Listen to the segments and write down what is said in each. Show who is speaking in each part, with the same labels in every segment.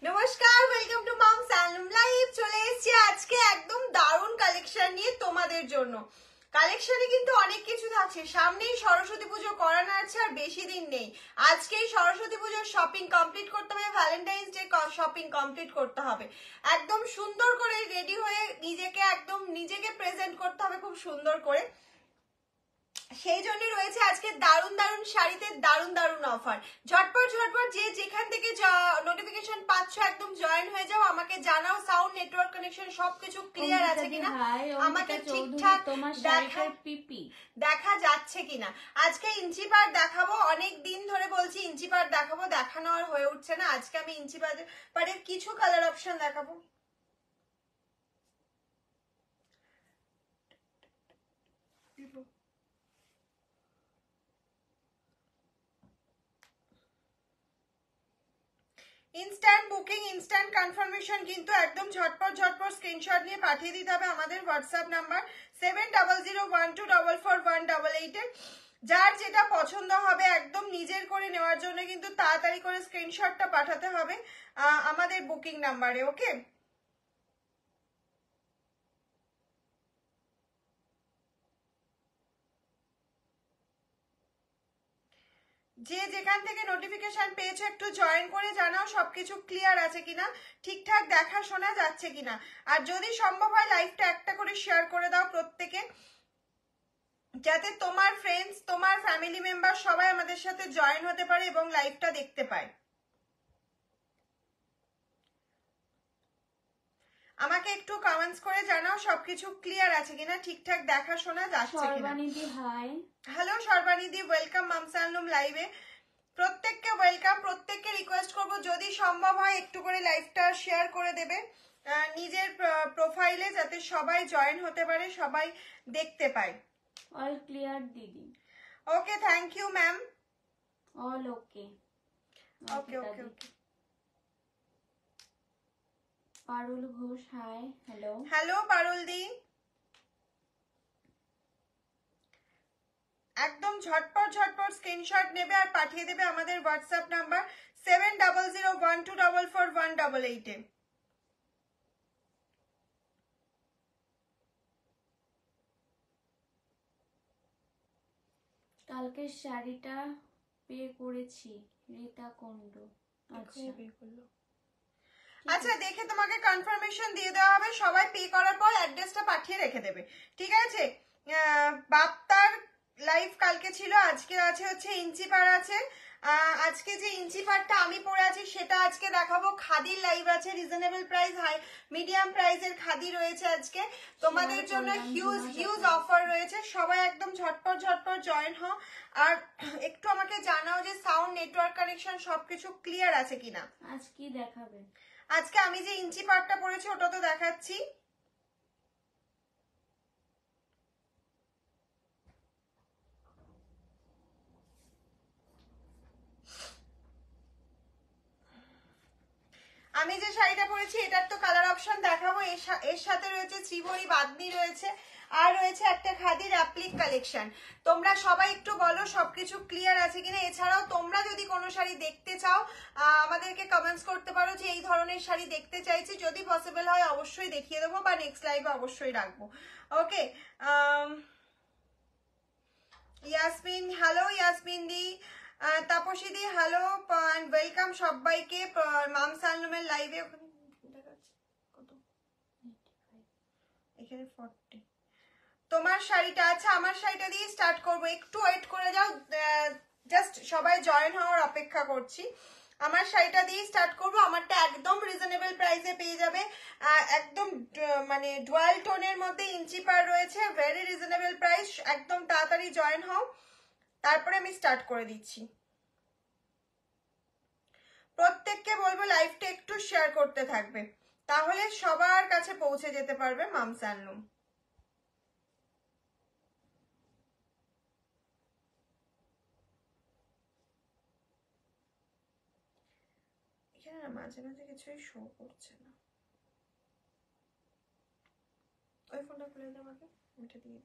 Speaker 1: নমস্কার, welcome to mom সানলুম live. চলে এসেছি আজকে একদম দারুণ কালেকশন নিয়ে তোমাদের জন্য। কালেকশনে কিন্তু অনেক কিছু থাকছে। সামনেই সরস্বতী পুজো করানো আছে, আর বেশি দিন নেই। আজকেই সরস্বতী পুজোর শপিং কমপ্লিট করতে হবে, ভ্যালেন্টাইন্স ডে শপিং কমপ্লিট করতে হবে। একদম সুন্দর করে রেডি হয়ে নিজেকে প্রেজেন্ট করতে হবে খুব সুন্দর করে। সেই জন্য রয়েছে আজকে দারুণ দারুণ শাড়িতে দারুণ দারুণ অফার। ঝটপট যে যেখান থেকে নোটিফিকেশন পাচ্ছ একদম জয়েন হয়ে যাও, আমাকে জানাও সাউন্ড নেটওয়ার্ক কানেকশন সবকিছু ক্লিয়ার আছে কিনা, আমাকে ঠিকঠাক দেখা যাচ্ছে কিনা। আজকে ইঞ্চি পাট দেখাবো, অনেক দিন ধরে বলছি ইঞ্চি পাট দেখাবো, দেখানো আর হয়ে উঠছে না। আজকে আমি ইঞ্চি পাটের কিছু কালার অপশন দেখাবো। ইনস্ট্যান্ট বুকিং, ইনস্ট্যান্ট কনফার্মেশন, কিন্তু একদম ঝটপট স্ক্রিনশট নিয়ে পাঠিয়ে দিতে হবে আমাদের হোয়াটসঅ্যাপ নাম্বার 7001244188 এ। যার যেটা পছন্দ হবে একদম নিজের করে নেওয়ার জন্য কিন্তু তাড়াতাড়ি করে স্ক্রিনশটটা পাঠাতে হবে আমাদের বুকিং নাম্বারে। ওকে, যে যেখান থেকে নোটিফিকেশন পেয়েছো একটু জয়েন করে জানাও সবকিছু ক্লিয়ার আছে কিনা, ঠিকঠাক দেখা শোনা যাচ্ছে কিনা। আর যদি সম্ভব হয় লাইভটা একটা করে শেয়ার করে দাও প্রত্যেকে, যাতে তোমার ফ্রেন্ডস, তোমার ফ্যামিলি মেম্বার সবাই আমাদের সাথে জয়েন হতে পারে এবং লাইভটা দেখতে পায়। আমাকে একটু কমেন্টস করে জানাও সবকিছু ক্লিয়ার আছে কিনা, ঠিকঠাক দেখা শোনা যাচ্ছে কিনা। হ্যালো সর্বানিধি, ওয়েলকাম মামসানলুম লাইভে। প্রত্যেককে ওয়েলকাম, প্রত্যেককে রিকোয়েস্ট করব যদি সম্ভব হয় একটু করে লাইভটা শেয়ার করে দেবে নিজের প্রোফাইলে, যাতে সবাই জয়েন হতে পারে, সবাই দেখতে পায়।
Speaker 2: অল ক্লিয়ার দিদি।
Speaker 1: Okay, thank you ma'am.
Speaker 2: All okay.
Speaker 1: Okay okay okay.
Speaker 2: Parul Ghosh, hi. Hello
Speaker 1: hello Parul di. একদম ঝটপট স্ক্রিনশট নেবে আর পাঠিয়ে দেবে আমাদের হোয়াটসঅ্যাপ নাম্বার 7001244188 এ।
Speaker 2: কালকে শাড়িটা পে করেছি, রিতা কুন্ডু।
Speaker 1: আচ্ছা, দেখে তোমাকে কনফার্মেশন দিয়ে দেওয়া হবে। সবাই পে করার পর অ্যাড্রেসটা পাঠিয়ে রেখে দেবে, ঠিক আছে? বাপ্তার লাইভ কালকে ছিল, আজকে আছে হচ্ছে ইঞ্চি পাড় আছে। আজকে যে ইঞ্চি পাড়টা আমি পরে আছি সেটা আজকে দেখাবো। খাদির লাইভ আছে, রিজনেবল প্রাইস, হাই মিডিয়াম প্রাইসের খাদি রয়েছে আজকে তোমাদের জন্য। হিউজ অফার রয়েছে, সবাই একদম ঝটপট জয়েন হও। আর একটু আমাকে জানাও যে সাউন্ড নেটওয়ার্ক কানেকশন সবকিছু ক্লিয়ার আছে কিনা।
Speaker 2: আজ কি দেখাবে?
Speaker 1: আজকে আমি যে ইঞ্চি পাটটা পরেছি ওটা তো দেখাচ্ছি। আমি যে শাড়িটা পরেছি এটার তো কালার অপশন দেখাবো। এর সাথে রয়েছে শ্রীভরি বাদনি রয়েছে, আর রয়েছে একটা খাদির অ্যাপ্লিক কালেকশন। তোমরা সবাই একটু বলো সবকিছু ক্লিয়ার আছে কিনা। এছাড়াও তোমরা যদি কোনো শাড়ি দেখতে চাও আমাদেরকে কমেন্টস করতে পারো যে এই ধরনের শাড়ি দেখতে চাইছি, যদি পসিবল হয় অবশ্যই দেখিয়ে দেবো বা নেক্সট লাইভে অবশ্যই রাখবো। ওকে, ইয়াসমিন, হ্যালো ইয়াসমিন দি। তাপসী দি হ্যালো, ওয়েলকাম সবাইকে মাম সানলুমের লাইভে। এখানে 40 তোমার শাড়িটা। আচ্ছা, আমার শাড়িটা দিয়ে স্টার্ট করবো, একটু ওয়েট করে যাও, জাস্ট সবাই জয়েন হওয়ার অপেক্ষা করছি। আমার শাড়িটা দিয়ে স্টার্ট করবো। আমারটা একদম রিজনেবল প্রাইসে পেয়ে যাবে, একদম মানে ডুয়াল টোনের মধ্যে ইঞ্চি পার রয়েছে, ভেরি রিজনেবল প্রাইস। একদম তাড়াতাড়ি জয়েন হও, তারপরে আমি স্টার্ট করে দিচ্ছি। প্রত্যেককে বলবো লাইভটা একটু শেয়ার করতে থাকবে, তাহলে সবার কাছে পৌঁছে যেতে পারবে মাম সানলুম। এখানে না মাঝে মাঝে কিছুই শো করছে না। ওই ফোনটা খুলে দাও আমাকে, এটা দিয়ে।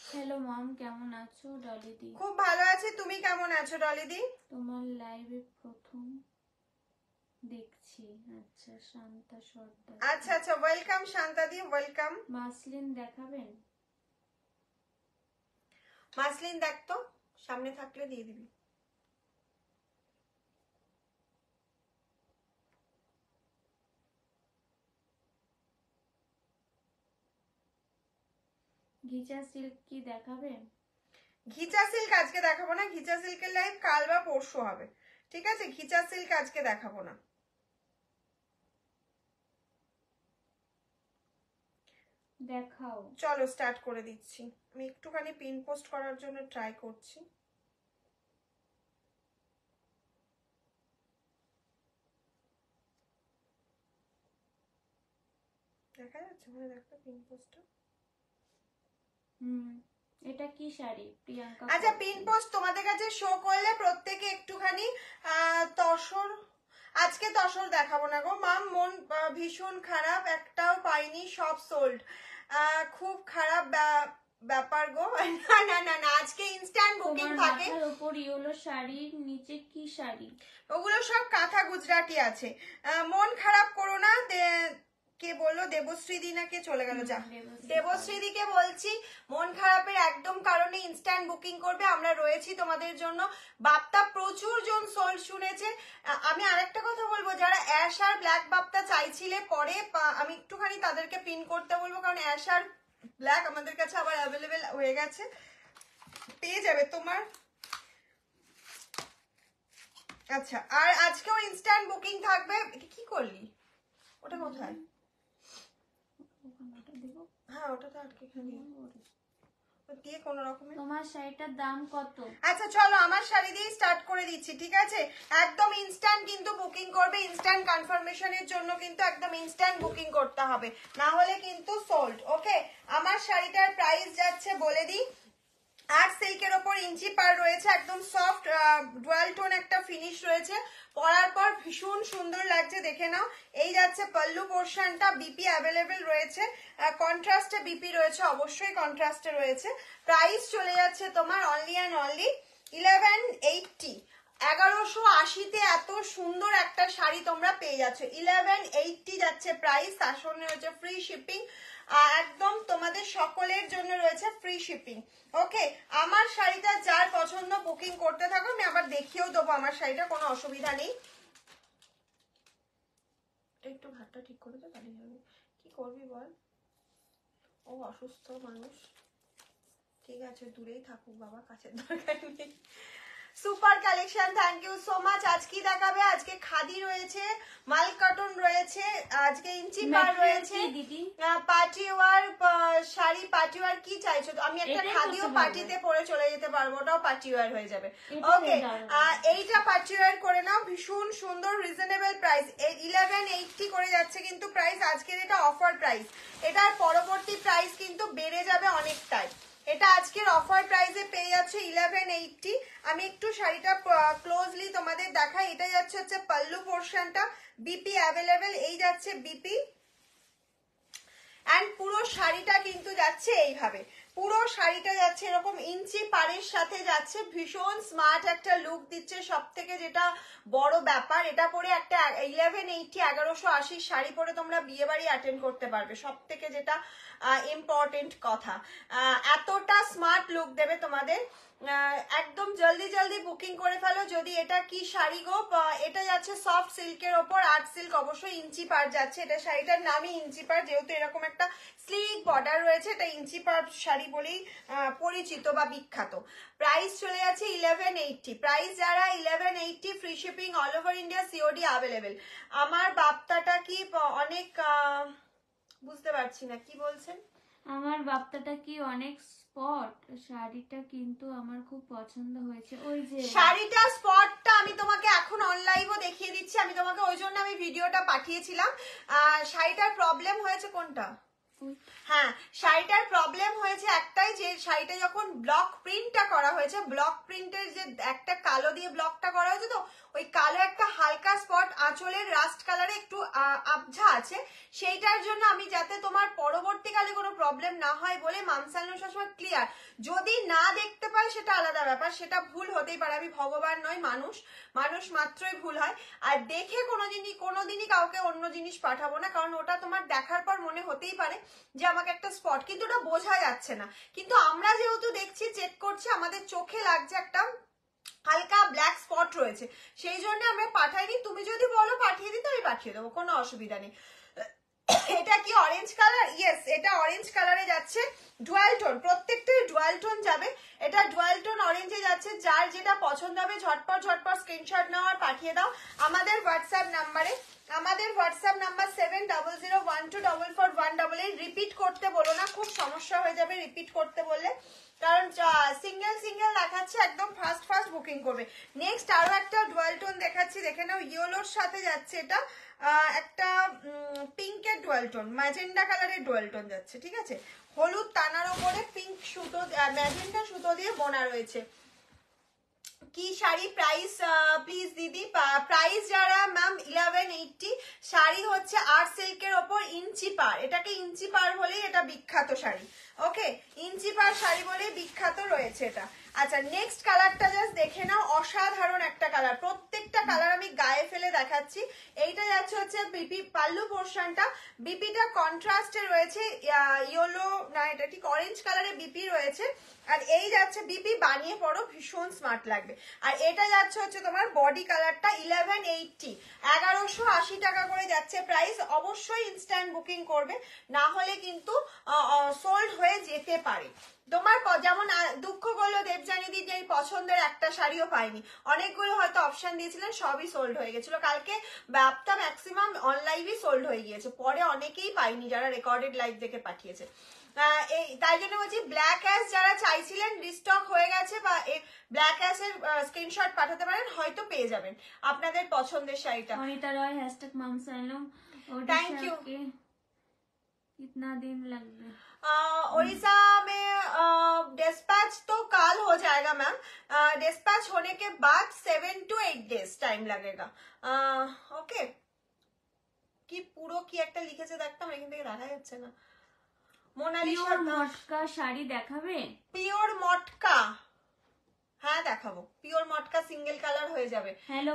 Speaker 2: হ্যালো মম, কেমন আছো? ডলিদি।
Speaker 1: খুব ভালো আছি, তুমি কেমন আছো ডলিদি?
Speaker 2: তোমার লাইভে প্রথম দেখছি। আচ্ছা, শান্তা সর্দার।
Speaker 1: আচ্ছা আচ্ছা, ওয়েলকাম শান্তাদি, ওয়েলকাম।
Speaker 2: মাসলিন দেখাবেন?
Speaker 1: মাসলিন দেখ তো, সামনে থাকলে দিয়ে দিবি।
Speaker 2: ঘিচা সিল্ক কি দেখাবেন?
Speaker 1: ঘিচা সিল্ক আজকে দেখাবো না, ঘিচা সিল্কের লাইভ কাল বা পরশু হবে, ঠিক আছে? ঘিচা সিল্ক আজকে দেখাবো না।
Speaker 2: দেখাও।
Speaker 1: চলো স্টার্ট করে দিচ্ছি। আমি একটুখানি পিন পোস্ট করার জন্য ট্রাই করছি। দেখা যাচ্ছে মানে দেখো পিন পোস্টটা।
Speaker 2: এটা কি শাড়ি প্রিয়াঙ্কা?
Speaker 1: আচ্ছা, পিন পোস্ট তোমাদের কাছে শো করলে প্রত্যেকে একটুখানি তসর, আজকে তসর দেখাবো না গো মাম, মন ভীষণ খারাপ, একটাও পাইনি, সব সোল্ড। খুব খারাপ ব্যাপার গো। না না না না, আজকে ইনস্ট্যান্ট বুকিং থাকে।
Speaker 2: মাথার উপর ইয়েলো শাড়ির নিচে কি শাড়ি?
Speaker 1: ওগুলো সব কাঁথা গুজরাটি আছে। মন খারাপ করো না। কে বললো? দেবশ্রী দি নাকি চলে গেল? যা, দেবশ্রী দিকে বলছি মন খারাপের একদম কারণে ইনস্ট্যান্ট বুকিং করবে, আমরা রয়েছি তোমাদের জন্য। বাপ্তা প্রচুর জন সোল্ড শুনেছে। আমি আরেকটা কথা বলবো, যারা অ্যাশ আর ব্ল্যাক বাপ্তা চাইছিলে পরে, আমি একটুখানি তাদেরকে পিন করতে বলবো, কারণ অ্যাশ আর ব্ল্যাক আমাদের কাছে আবার অ্যাভেলেবেল হয়ে গেছে, পেয়ে যাবে তোমার। আচ্ছা, আর আজকেও ইনস্ট্যান্ট বুকিং থাকবে। কি করলি? ওটা কোথায়? হ্যাঁ, ওটা তো আটকে দিয়ে কোনো রকমে।
Speaker 2: তোমার শাড়িটার দাম কত?
Speaker 1: আচ্ছা চলো, আমার শাড়ি দিয়ে স্টার্ট করে দিচ্ছি, ঠিক আছে? একদম ইনস্ট্যান্ট কিন্তু বুকিং করবে, ইনস্ট্যান্ট কনফার্মেশনের জন্য কিন্তু একদম ইনস্ট্যান্ট বুকিং করতে হবে, না হলে কিন্তু সোল্ড। ওকে, আমার শাড়িটার প্রাইস যাচ্ছে বলে দিই। আর সিল্কের ওপর ইঞ্চি পার রয়েছে, একদম সফট ডুয়াল টোন একটা ফিনিশ রয়েছে, পরার পর ভীষণ সুন্দর লাগছে, দেখে নাও। এই যাচ্ছে পল্লু পোর্শনটা, বিপি অ্যাভেলেবেল রয়েছে, কন্ট্রাস্টে বিপি রয়েছে, অবশ্যই কন্ট্রাস্টে রয়েছে। প্রাইস চলে যাচ্ছে তোমার অনলি অ্যান্ড অনলি 1180। 1180-তে এত সুন্দর একটা শাড়ি তোমরা পেয়ে যাচ্ছ। 1180 যাচ্ছে প্রাইস, তার সঙ্গে রয়েছে ফ্রি শিপিং, একদম তোমাদের সকলের জন্য রয়েছে ফ্রি শিপিং। ওকে, আমার শাড়িটা যার পছন্দ বুকিং করতে থাকো, আমি আবার দেখিয়েও দেবো আমার শাড়িটা, কোনো অসুবিধা নেই। একটু ভাতটা ঠিক করে দে, তাহলে হবে। কি করবি বল, ও অসুস্থ মানুষ, ঠিক আছে দূরেই থাকুক বাবা, কাছের দরকার নেই। Super collection, thank you so much. আজ কি দেখাবে? আজকে খাদি রয়েছে, মাল কটন রয়েছে, আজকে ইঞ্চি পার রয়েছে, party war sari. Party war কি চাইছো? আমি একটা খাদিও পার্টিতে পরে চলে যেতে পারবো, ওটাও পার্টি ওয়ার হয়ে যাবে। ওকে, এইটা পার্টি ওয়ার করে নাও, ভীষণ সুন্দর, রিজনেবল প্রাইস। 1180 করে যাচ্ছে কিন্তু প্রাইস, আজকের এটা অফার প্রাইস। এটার পরবর্তী প্রাইস কিন্তু বেড়ে যাবে অনেকটাই। এটা আজকের অফার প্রাইসে পেয়ে যাচ্ছে 1180। আমি একটু শাড়িটা ক্লোজলি তোমাদের দেখাই। এটা যাচ্ছে হচ্ছে পল্লু পোর্শনটা, বিপি অ্যাভেলেবেল, এই যাচ্ছে বিপি, এন্ড পুরো শাড়িটা কিন্তু যাচ্ছে এইভাবে, পুরো শাড়িটা যাচ্ছে এরকম ইঞ্চি পাড়ের সাথে যাচ্ছে, ভীষণ স্মার্ট একটা লুক দিচ্ছে। সব থেকে যেটা বড় ব্যাপার, এটা পরে একটা 1180 1180 শাড়ি পরে তোমরা বিয়ে বাড়ি অ্যাটেন্ড করতে পারবে, সব থেকে যেটা ইম্পর্টেন্ট কথা। এতটা স্মার্ট লুক দেবে তোমাদের। একদম জলদি জলদি বুকিং করে ফেলো। যদি এটা কি শাড়ি গো, এটা যাচ্ছে সফট সিল্কের ওপর, আর্ট সিল্ক, অবশ্যই ইঞ্চি পার যাচ্ছে। এটা শাড়িটার নামই ইঞ্চি পার, যেহেতু এরকম একটা স্লিক বর্ডার রয়েছে, এটা ইঞ্চি পার শাড়ি বলেই পরিচিত বা বিখ্যাত। প্রাইস চলে যাচ্ছে 1180। প্রাইস যারা 1180, free shipping, all over India, COD available. আমার বাপ্তাটা কি অনেক, বুঝতে পারছি না কি বলছেন।
Speaker 2: আমার বাপ্তাটা কি অনেক স্পট? শাড়িটা কিন্তু আমার খুব পছন্দ হয়েছে। ওই যে
Speaker 1: শাড়িটা স্পটটা আমি তোমাকে এখন অনলাইনও দেখিয়ে দিচ্ছি, আমি তোমাকে ওই জন্য আমি ভিডিওটা পাঠিয়েছিলাম। শাড়িটার প্রবলেম হয়েছে কোনটা? হ্যাঁ, শাড়িটার প্রবলেম হয়েছে একটাই, যে শাড়িটা যখন ব্লক প্রিন্টটা করা হয়েছে, ব্লক প্রিন্টের যে একটা কালো দিয়ে ব্লকটা করা হয়েছে, তো ওই কালো একটা হালকা স্পট আঁচলের রাস্ট কালারে একটু আবঝা আছে, সেইটার জন্য আমি যাতে তোমার পরবর্তীকালে কোনো প্রবলেম না হয় বলে মামসালন সবসময় ক্লিয়ার। যদি না দেখতে পাই সেটা আলাদা ব্যাপার, সেটা ভুল হতেই পারে, আমি ভগবান নয়, মানুষ মাত্রই ভুল হয়। আর দেখে কোনোদিনই কাউকে অন্য জিনিস পাঠাবো না, কারণ ওটা তোমার দেখার পর মনে হতেই পারে যে আমাকে একটা স্পট, কিন্তু ওটা বোঝা যাচ্ছে না। কিন্তু আমরা যেহেতু দেখছি, চেক করছি, আমাদের চোখে লাগছে একটা হালকা ব্ল্যাক স্পট রয়েছে, সেই জন্য আমরা পাঠাইনি। তুমি যদি বলো পাঠিয়ে দিতে, আমি পাঠিয়ে দেবো, কোনো অসুবিধা নেই। এটা কি অরেঞ্জ কালার? ইয়েস, এটা অরেঞ্জ কালারে যাচ্ছে, ডুয়াল টোন, প্রত্যেকটাই ডুয়াল টোন যাবে। এটা ডুয়াল টোন অরেঞ্জে যাচ্ছে। যার যেটা পছন্দ হবে ঝটপট স্ক্রিনশট নাও আর পাঠিয়ে দাও আমাদের হোয়াটসঅ্যাপ নাম্বারে। আমাদের হোয়াটসঅ্যাপ নাম্বার 7002124188। রিপিট করতে বলো না, খুব সমস্যা হয়ে যাবে রিপিট করতে বললে, কারণ সিঙ্গেল দেখাচ্ছে, একদম ফাস্ট বুকিং করবে। নেক্সট আরো একটা ডুয়াল টোন দেখাচ্ছি, দেখে নাও। ইয়েলোর সাথে যাচ্ছে এটা একটা পিঙ্কের ডুয়াল টোন, ম্যাজেন্ডা কালারের ডুয়াল টোন যাচ্ছে, ঠিক আছে। হলুদ তানার উপরে পিঙ্ক সুতো, ম্যাজেন্ডা সুতো দিয়ে বোনা রয়েছে। কি শাড়ি প্রাইস প্লিজ দিদি? প্রাইস যারা ম্যাম 1180। শাড়ি হচ্ছে আর্ট সিল্কের ওপর ইঞ্চি পার, এটাকে ইঞ্চি পার বলেই এটা বিখ্যাত শাড়ি। ওকে, ইঞ্চি পার শাড়ি বলেই বিখ্যাত রয়েছে এটা। আচ্ছা, নেক্সট কালারটা জাস্ট দেখে নাও, অসাধারণ একটা কালার। প্রত্যেকটা কালার আমি গায়ে ফেলে দেখাচ্ছি। এইটা যাচ্ছে হচ্ছে বিপি পাল্লু পোর্শনটা, বিপিটা কন্ট্রাস্টে রয়েছে, ইয়েলো না এটা ঠিক অরেঞ্জ কালারে বিপি রয়েছে। আর এই যাচ্ছে বিপি, বানিয়ে পড়ো, ভীষণ স্মার্ট লাগবে। আর এটা যাচ্ছে হচ্ছে তোমার বডি কালারটা 1180, 1180 টাকা করে যাচ্ছে প্রাইস। অবশ্যই ইনস্ট্যান্ট বুকিং করবে, না হলে কিন্তু সোল্ড হয়ে যেতে পারে। তোমার যেমন দুঃখ করলো দেবজানি দি যে এই পছন্দের একটা শাড়িও পাইনি, অনেকগুলো হয়তো অপশন দিয়েছিলেন, সবই সোল্ড হয়ে গেছিল। কালকে ব্যাপটা ম্যাক্সিমাম অনলাইভই সোল্ড হয়ে গিয়েছে, পরে অনেকেই পাইনি যারা রেকর্ডেড লাইভ দেখে পাঠিয়েছে। এই তাই জন্য বলছি, ব্ল্যাক অ্যাশ যারা চাইছিলেন রিস্টক হয়ে গেছে, বা ব্ল্যাক অ্যাশের স্ক্রিনশট পাঠাতে পারেন, হয়তো পেয়ে যাবেন আপনাদের পছন্দের শাড়িটা।
Speaker 2: অনিতা রয় #মামসালম।
Speaker 1: Thank you.
Speaker 2: कितना दिन लगेगा?
Speaker 1: उड़ीसा में डिस्पैच तो काल हो जाएगा मैम। डिस्पैच होने के बाद 7 to 8 days টাইম लगेगा। ওকে, কি পুরো কি একটা লিখেছে দেখতাম, এখান থেকে দেখা যাচ্ছে না। মোনালিসা
Speaker 2: মটকা শাড়ি দেখাবে?
Speaker 1: পিওর মটকা, হ্যাঁ দেখাবো। পিওর মটকা সিঙ্গেল কালার হয়ে যাবে।
Speaker 2: হ্যালো,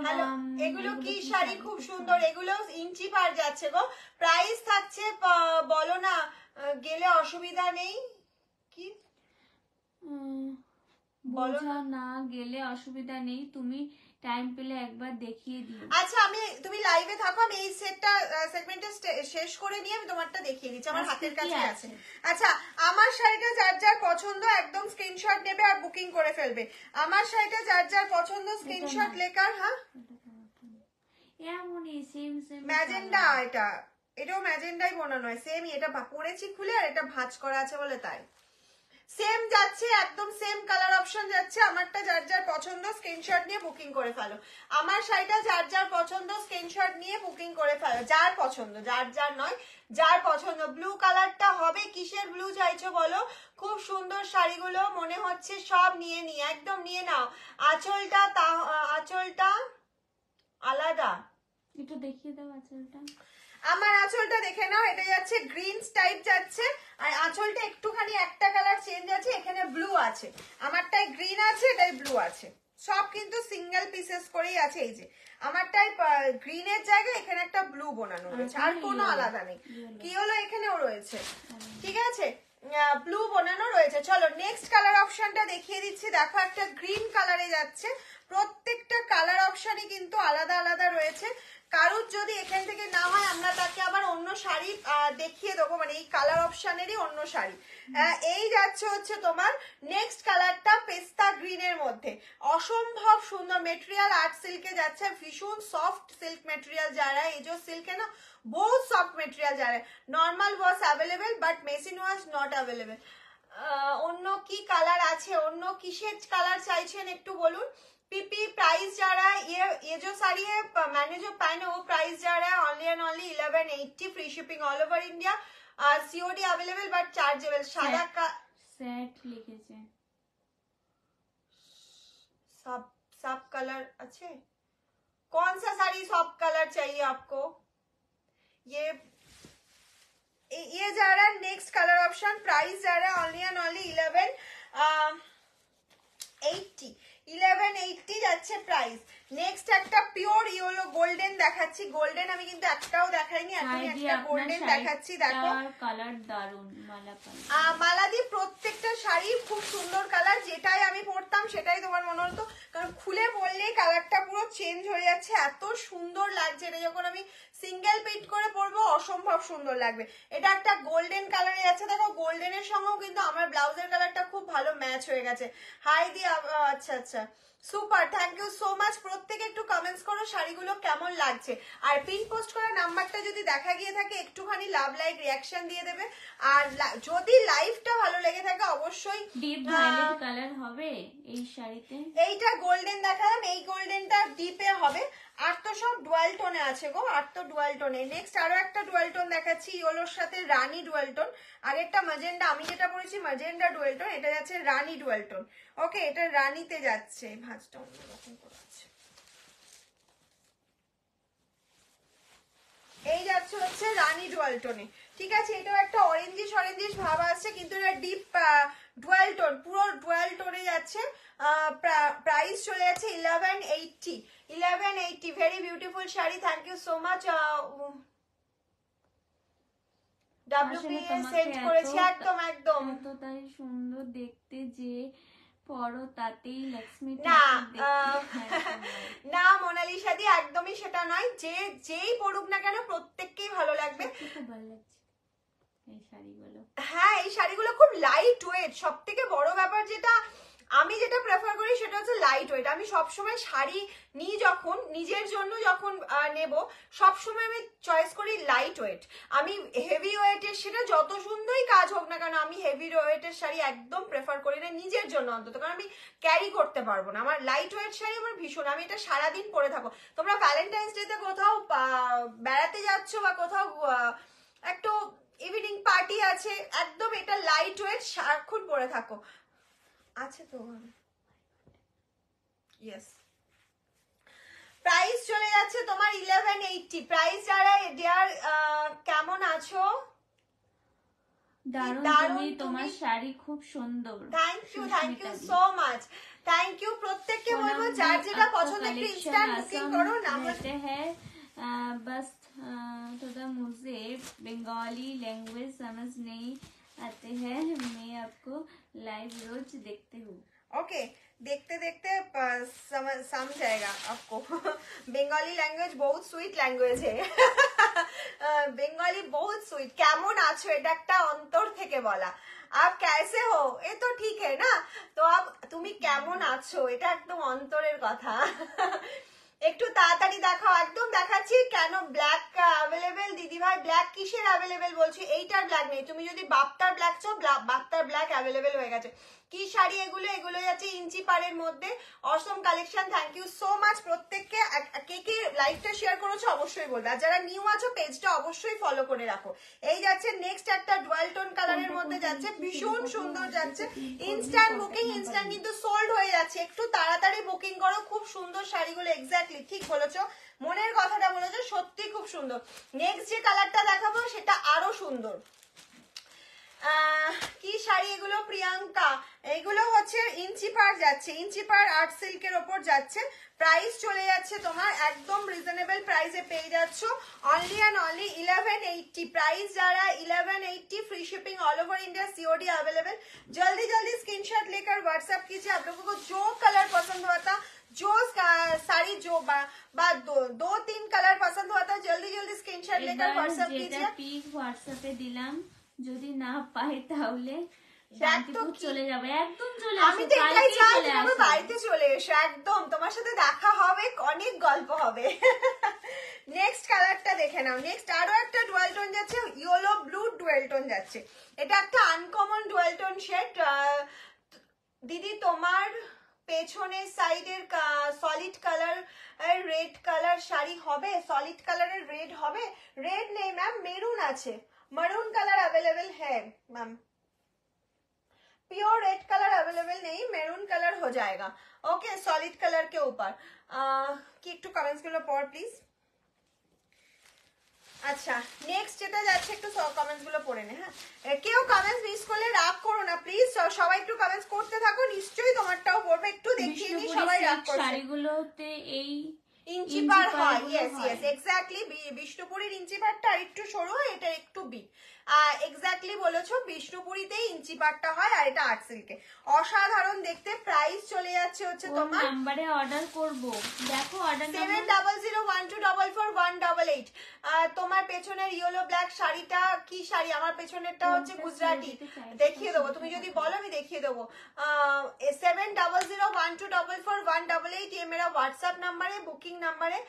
Speaker 1: এগুলো কি শাড়ি, খুব সুন্দর। এগুলো ইঞ্চি পার যাচ্ছে গো। প্রাইস থাকছে বলো না, গেলে অসুবিধা নেই। কি
Speaker 2: বোঝা না গেলে অসুবিধা নেই, তুমি টাইম পেলে একবার দেখিয়ে দিও।
Speaker 1: আচ্ছা, তুমি লাইভে থাকো, আমি এই সেগমেন্টটা শেষ করে নিয়ে আমি তোমারটা দেখিয়ে দিচ্ছি, আমার হাতের কাছে আছে। আচ্ছা, আমার শাড়িটা যার যার পছন্দ একদম স্ক্রিনশট নেবে আর বুকিং করে ফেলবে। আমার শাড়িটা যার যার পছন্দ স্ক্রিনশট লেকার। হ্যাঁ,
Speaker 2: এমনই সেম
Speaker 1: ম্যাজেন্ডা, এটাও ম্যাজেন্ডাই বোনানো হয়, সেমই। এটা পরেছি খুলে, আর এটা ভাঁজ করা আছে বলে তাই সেম যাচ্ছে, একদম সেম কালার অপশন যাচ্ছে। আমারটা যার যার পছন্দ স্ক্রিনশট নিয়ে বুকিং করে ফেলো। আমার শাড়িটা যার যার পছন্দ স্ক্রিনশট নিয়ে বুকিং করে ফেলো, যার পছন্দ, যার নয়, যার পছন্দ। ব্লু কালারটা হবে, কিসের ব্লু চাইছো বলো? খুব সুন্দর শাড়িগুলো মনে হচ্ছে সব নিয়ে একদম নিয়ে নাও। আঁচলটা আলাদা,
Speaker 2: একটু দেখিয়ে দাও আঁচলটা।
Speaker 1: আমার আঁচলটা দেখে নাও, এটা যাচ্ছে গ্রিন টাইপ যাচ্ছে, আর আঁচলটা একটুখানি একটা কালার চেঞ্জ আছে, এখানে ব্লু আছে। আমারটাই গ্রিন আছে, এটাই ব্লু আছে, সব কিন্তু সিঙ্গেল পিসেস করেই আছে। এই যে আমারটাই গ্রিনের জায়গায় এখানে একটা ব্লু বোনানো রয়েছে, আর কোনো আলাদা নেই। কি হলো, এখানেও রয়েছে, ঠিক আছে, ব্লু বোনানো রয়েছে। চলো নেক্সট কালার অপশনটা দেখিয়ে দিচ্ছি। দেখো, একটা গ্রিন কালারে যাচ্ছে। প্রত্যেকটা কালার অপশনই কিন্তু আলাদা আলাদা রয়েছে। কারুর যদি এখান থেকে না হয়, আমরা তাকে আবার অন্য শাড়ি দেখিয়ে দেবো, মানে এই কালার অপশনেরই অন্য শাড়ি। এই যাচ্ছে হচ্ছে তোমার নেক্সট কালারটা পেস্তা গ্রিনের মধ্যে, অসম্ভব সুন্দর মেটেরিয়াল, আর্ট সিল্কে যাচ্ছে, ভীষণ সফট সিল্ক মেটেরিয়াল जा रहा है। ये जो सिल्क है ना, बहुत सॉफ्ट मटेरियल जा रहा है। Normal was available but machine was not available. অন্য কি কালার আছে, অন্য কিসের কালার চাইছেন একটু বলুন। पीपी प्राइस जा रहा है, ये जो साड़ी है मैंने जो पहने वो प्राइस जा रहा है only and only 1180, free shipping all over India, COD available but chargeable. सादा का
Speaker 2: সেট লিখেছে,
Speaker 1: सब কালার আছে। कौन सा साड़ी सॉफ्ट कलर चाहिए आपको? ये जा रहा है नेक्स्ट कलर ऑप्शन, प्राइस जा रहा है ओनली एंड ओनली 1180 1180 যাচ্ছে প্রাইস। নেক্সট একটা পিওর ইয়েলো গোল্ডেন দেখাচ্ছি, গোল্ডেন আমি কিন্তু একটাও দেখাইনি, এখন একটা গোল্ডেন দেখাচ্ছি। দেখো
Speaker 2: কালার দারুন, মালা কালার,
Speaker 1: মালা দিয়ে প্রত্যেকটা শাড়ি খুব সুন্দর কালার, যেটাই আমি পরতাম সেটাই তোমার মনে হতো, কারণ খুলে পরলেই কালারটা পুরো চেঞ্জ হয়ে যাচ্ছে, এত সুন্দর লাগছে। এটা যখন আমি সিঙ্গেল পিট করে পরবো অসম্ভব সুন্দর লাগবে। এটা একটা গোল্ডেন কালারে যাচ্ছে, দেখো গোল্ডেনের সঙ্গেও কিন্তু আমার ব্লাউজের কালারটা খুব ভালো ম্যাচ হয়ে গেছে। হাই দি, আচ্ছা আচ্ছা super, thank you so much. প্রত্যেকে একটু কমেন্টস করো শাড়িগুলো কেমন লাগছে, আর পিন পোস্ট করা নাম্বারটা যদি দেখা গিয়ে থাকে একটুখানি লাভ লাইক রিয়াকশন দিয়ে দেবে, আর যদি লাইভটা ভালো লেগে থাকে অবশ্যই
Speaker 2: ডিপ ভায়োলেট কালার হবে এই শাড়িতে।
Speaker 1: এইটা গোল্ডেন দেখালাম, এই গোল্ডেনটা ডিপে হবে, আর তো সব ডুয়াল টোনে আছে গো, আর তো ডুয়াল টোনে। নেক্সট আরো একটা ডুয়াল টোন দেখাচ্ছি, ইয়েলোর সাথে রানী ডুয়াল টোন, আগেরটা ম্যাজেন্ডা, আমি যেটা পরেছি ম্যাজেন্ডা ডুয়াল টোন, এটা যাচ্ছে রানী ডুয়াল টোন। ওকে, এটা রানীতে যাচ্ছে, ভাঁজটা অন্যরকম করে আছে। এই যাচ্ছে হচ্ছে রানী ডুয়াল টোনে, ঠিক আছে। এটাও একটা অরেঞ্জিশ অরেঞ্জিশ ভাব আছে, কিন্তু এটা ডিপ ডুয়াল টোন, পুরো ডুয়াল টোনে যাচ্ছে। প্রাইস চলে যাচ্ছে 1180 1180। Very beautiful sari, thank you so much. WP send করেছি, একদম একদম
Speaker 2: এতটাই সুন্দর দেখতে যে পরো তাতেই লক্ষ্মী
Speaker 1: না না মোনালিসা দি, একদমই সেটা নয়, যেই পড়ুক না কেন প্রত্যেককেই ভালো লাগবে।
Speaker 2: খুব ভালো লাগছে এই শাড়িগুলো।
Speaker 1: হ্যাঁ, এই শাড়িগুলো খুব লাইট ওয়েট, সব থেকে বড় ব্যাপার যেটা আমি যেটা প্রেফার করি সেটা হচ্ছে লাইট ওয়েট। আমি সবসময় শাড়ি নিই যখন নিজের জন্য যখন নেব, সবসময় আমি চয়েস করি লাইট ওয়েট। আমি হেভি ওয়েটের, সেটা যত সুন্দরই কাজ হোক না কেন, আমি হেভি ওয়েটের শাড়ি একদম প্রেফার করি না নিজের জন্য অন্তত, কারণ আমি ক্যারি করতে পারবো না। আমার লাইট ওয়েট শাড়ি আমার ভীষণ, আমি এটা সারাদিন পরে থাকো। তোমরা ভ্যালেন্টাইন্স ডেতে কোথাও বেড়াতে যাচ্ছ বা কোথাও একটু ইভিনিং পার্টি আছে, একদম এটা লাইট ওয়েট সারাক্ষণ পরে থাকো। আছে তো, ইয়েস। প্রাইস চলে যাচ্ছে তোমার 1180। প্রাইস যারা ডিয়ার কেমন আছো?
Speaker 2: দারুণ, তোমার শাড়ি খুব সুন্দর।
Speaker 1: Thank you so much, thank you. প্রত্যেককে বলবো যার যেটা পছন্দ একটু ইনস্ট্যান্ট বুকিং করো না।
Speaker 2: বলতে हैं बस थोड़ा मुझे बंगाली लैंग्वेज समझ नहीं आते हैं, मैं आपको लाइव रोज देखते हूँ।
Speaker 1: ओके, देखते देखते समझ जाएगा आपको। बंगाली लैंग्वेज बहुत स्वीट लैंग्वेज है। बेंगाली बहुत स्वीट। কেমন আছো এটা একটা অন্তর থেকে বলা। आप कैसे हो ये तो ठीक है ना, तो आप তুমি কেমন আছো এটা একদম অন্তরের কথা। একটু তাড়াতাড়ি দেখাও, একদম দেখাচ্ছি। কেন ব্ল্যাক অ্যাভেলেবেল দিদি ভাই? ব্ল্যাক কিসের অ্যাভেলেবেল বলছি? এইটার ব্ল্যাক নেই, তুমি যদি বাপ্তার ব্ল্যাক চাও বাপ্তার ব্ল্যাক অ্যাভেলেবেল হয়ে গেছে। কি শাড়ি এগুলো? এগুলো যাচ্ছে ইঞ্চি পাড়ের মধ্যে, Assam collection. Thank you so much প্রত্যেককে। কে কে লাইভটা শেয়ার করেছো অবশ্যই বলবে, আর যারা নিউ আছো পেজটা অবশ্যই ফলো করে রাখো। এই যাচ্ছে নেক্সট একটা ডুয়াল টোন কালারের মধ্যে যাচ্ছে, ভীষণ সুন্দর যাচ্ছে। ইনস্ট্যান্ট বুকিং, ইনস্ট্যান্ট কিন্তু সোল্ড হয়ে যাচ্ছে, একটু তাড়াতাড়ি বুকিং করো। খুব সুন্দর শাড়িগুলো, এক্স্যাক্টলি ঠিক বলেছো, মনের কথাটা বলেছো, সত্যি খুব সুন্দর। নেক্সট যে কালারটা দেখাবো সেটা আরো সুন্দর। কি শাড়ি এগুলো প্রিয়াঙ্কা? এগুলো হচ্ছে ইঞ্চি পাড় যাচ্ছে, ইঞ্চি পাড় আর্ট সিল্কের ওপর যাচ্ছে। প্রাইস চলে যাচ্ছে তোমার একদম রিজনেবল প্রাইসে পেয়ে যাচ্ছ, অনলি অ্যান্ড অনলি 1180। प्राइस जा रहा है 1180, free shipping all over India, COD available. जल्दी जल्दी स्क्रीनशॉट लेकर व्हाट्सएप कीजिए। आप लोगों को जो कलर पसंद हुआ था, जो साड़ी जो दो तीन कलर पसंद हुआ था, जल्दी जल्दी स्क्रीनशॉट लेकर व्हाट्सएप कीजिए।
Speaker 2: পিক হোয়াটসঅ্যাপে দিলাম, যদি না পাই তাহলে শান্তিপুর চলে যাবে, একদম চলে আসো।
Speaker 1: আমি তো এটাই চাই তুমি বাড়িতে চলে এসো, একদম তোমার সাথে দেখা হবে, অনেক গল্প হবে। নেক্সট কালারটা দেখে নাও। নেক্সট আরো একটা ডুয়াল টোন যাচ্ছে, ইয়েলো ব্লু ডুয়াল টোন যাচ্ছে। এটা একটা আনকমন ডুয়াল টোন শেড। দিদি তোমার পেছনের সাইডের solid colour red colour sari হবে? সলিড কালারের রেড হবে? রেড নেই ম্যাম, মেরুন আছে, मरून कलर अवेलेबल है ma'am. Pure red colour available नहीं, मेरून कलर हो जाएगा। ओके, सॉलिड कलर के ऊपर কি একটু কমেন্টস গুলো পড় প্লিজ। আচ্ছা, নেক্সট যেটা যাচ্ছে একটু কমেন্টস গুলো পড়ে নে। হ্যাঁ, কেউ কমেন্টস মিস করলে রাগ করো না প্লিজ, সবাই একটু কমেন্টস করতে থাকো, নিশ্চয়ই তোমারটাও পড়বে। একটু দেখিয়ে নি, সবাই রাগ করছে।
Speaker 2: শাড়িগুলোতে এই
Speaker 1: ইঞ্চি পার হয়, ইয়েস ইয়েস এক্স্যাক্টলি। বিষ্ণুপুরীর ইঞ্চি পারটা একটু সরু হয়, এটা একটু বিগ। এক্স্যাক্টলি বলেছো, বিষ্ণুপুরীতে ইঞ্চি পারটা হয় আর এটা আর্ট সিল্কে। অসাধারণ দেখতে। প্রাইস চলে যাচ্ছে হচ্ছে তোমার
Speaker 2: নাম্বারে অর্ডার করব, দেখো অর্ডার
Speaker 1: 7001244188। তোমার পেছনের ইয়েলো ব্ল্যাক শাড়িটা কি শাড়ি? আমার পেছনেরটা হচ্ছে গুজরাটি, দেখিয়ে দেবো, তুমি যদি বলো আমি দেখিয়ে দেবো। 7001244188 ये मेरा व्हाट्सएप नंबर है, बुकिंग नंबर है।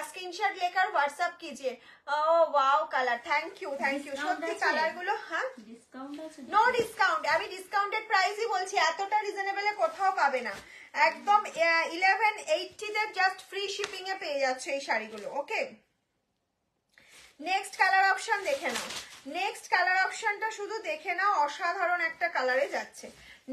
Speaker 1: स्क्रीनशॉट लेकर व्हाट्सएप कीजिए। ও wow colour, thank you thank you. সত্যি কালার গুলো, হ্যাঁ
Speaker 2: ডিসকাউন্ট আছে?
Speaker 1: নো ডিসকাউন্ট, আমি ডিসকাউন্টেড প্রাইসই বলছি, এতটা রিজনেবলে কোথাও পাবে না। একদম 1180 তে জাস্ট ফ্রি শিপিং এ পেয়ে যাচ্ছে এই শাড়িগুলো। ওকে, নেক্সট কালার অপশন দেখে নাও। নেক্সট কালার অপশনটা শুধু দেখে নাও, অসাধারণ একটা কালারে যাচ্ছে।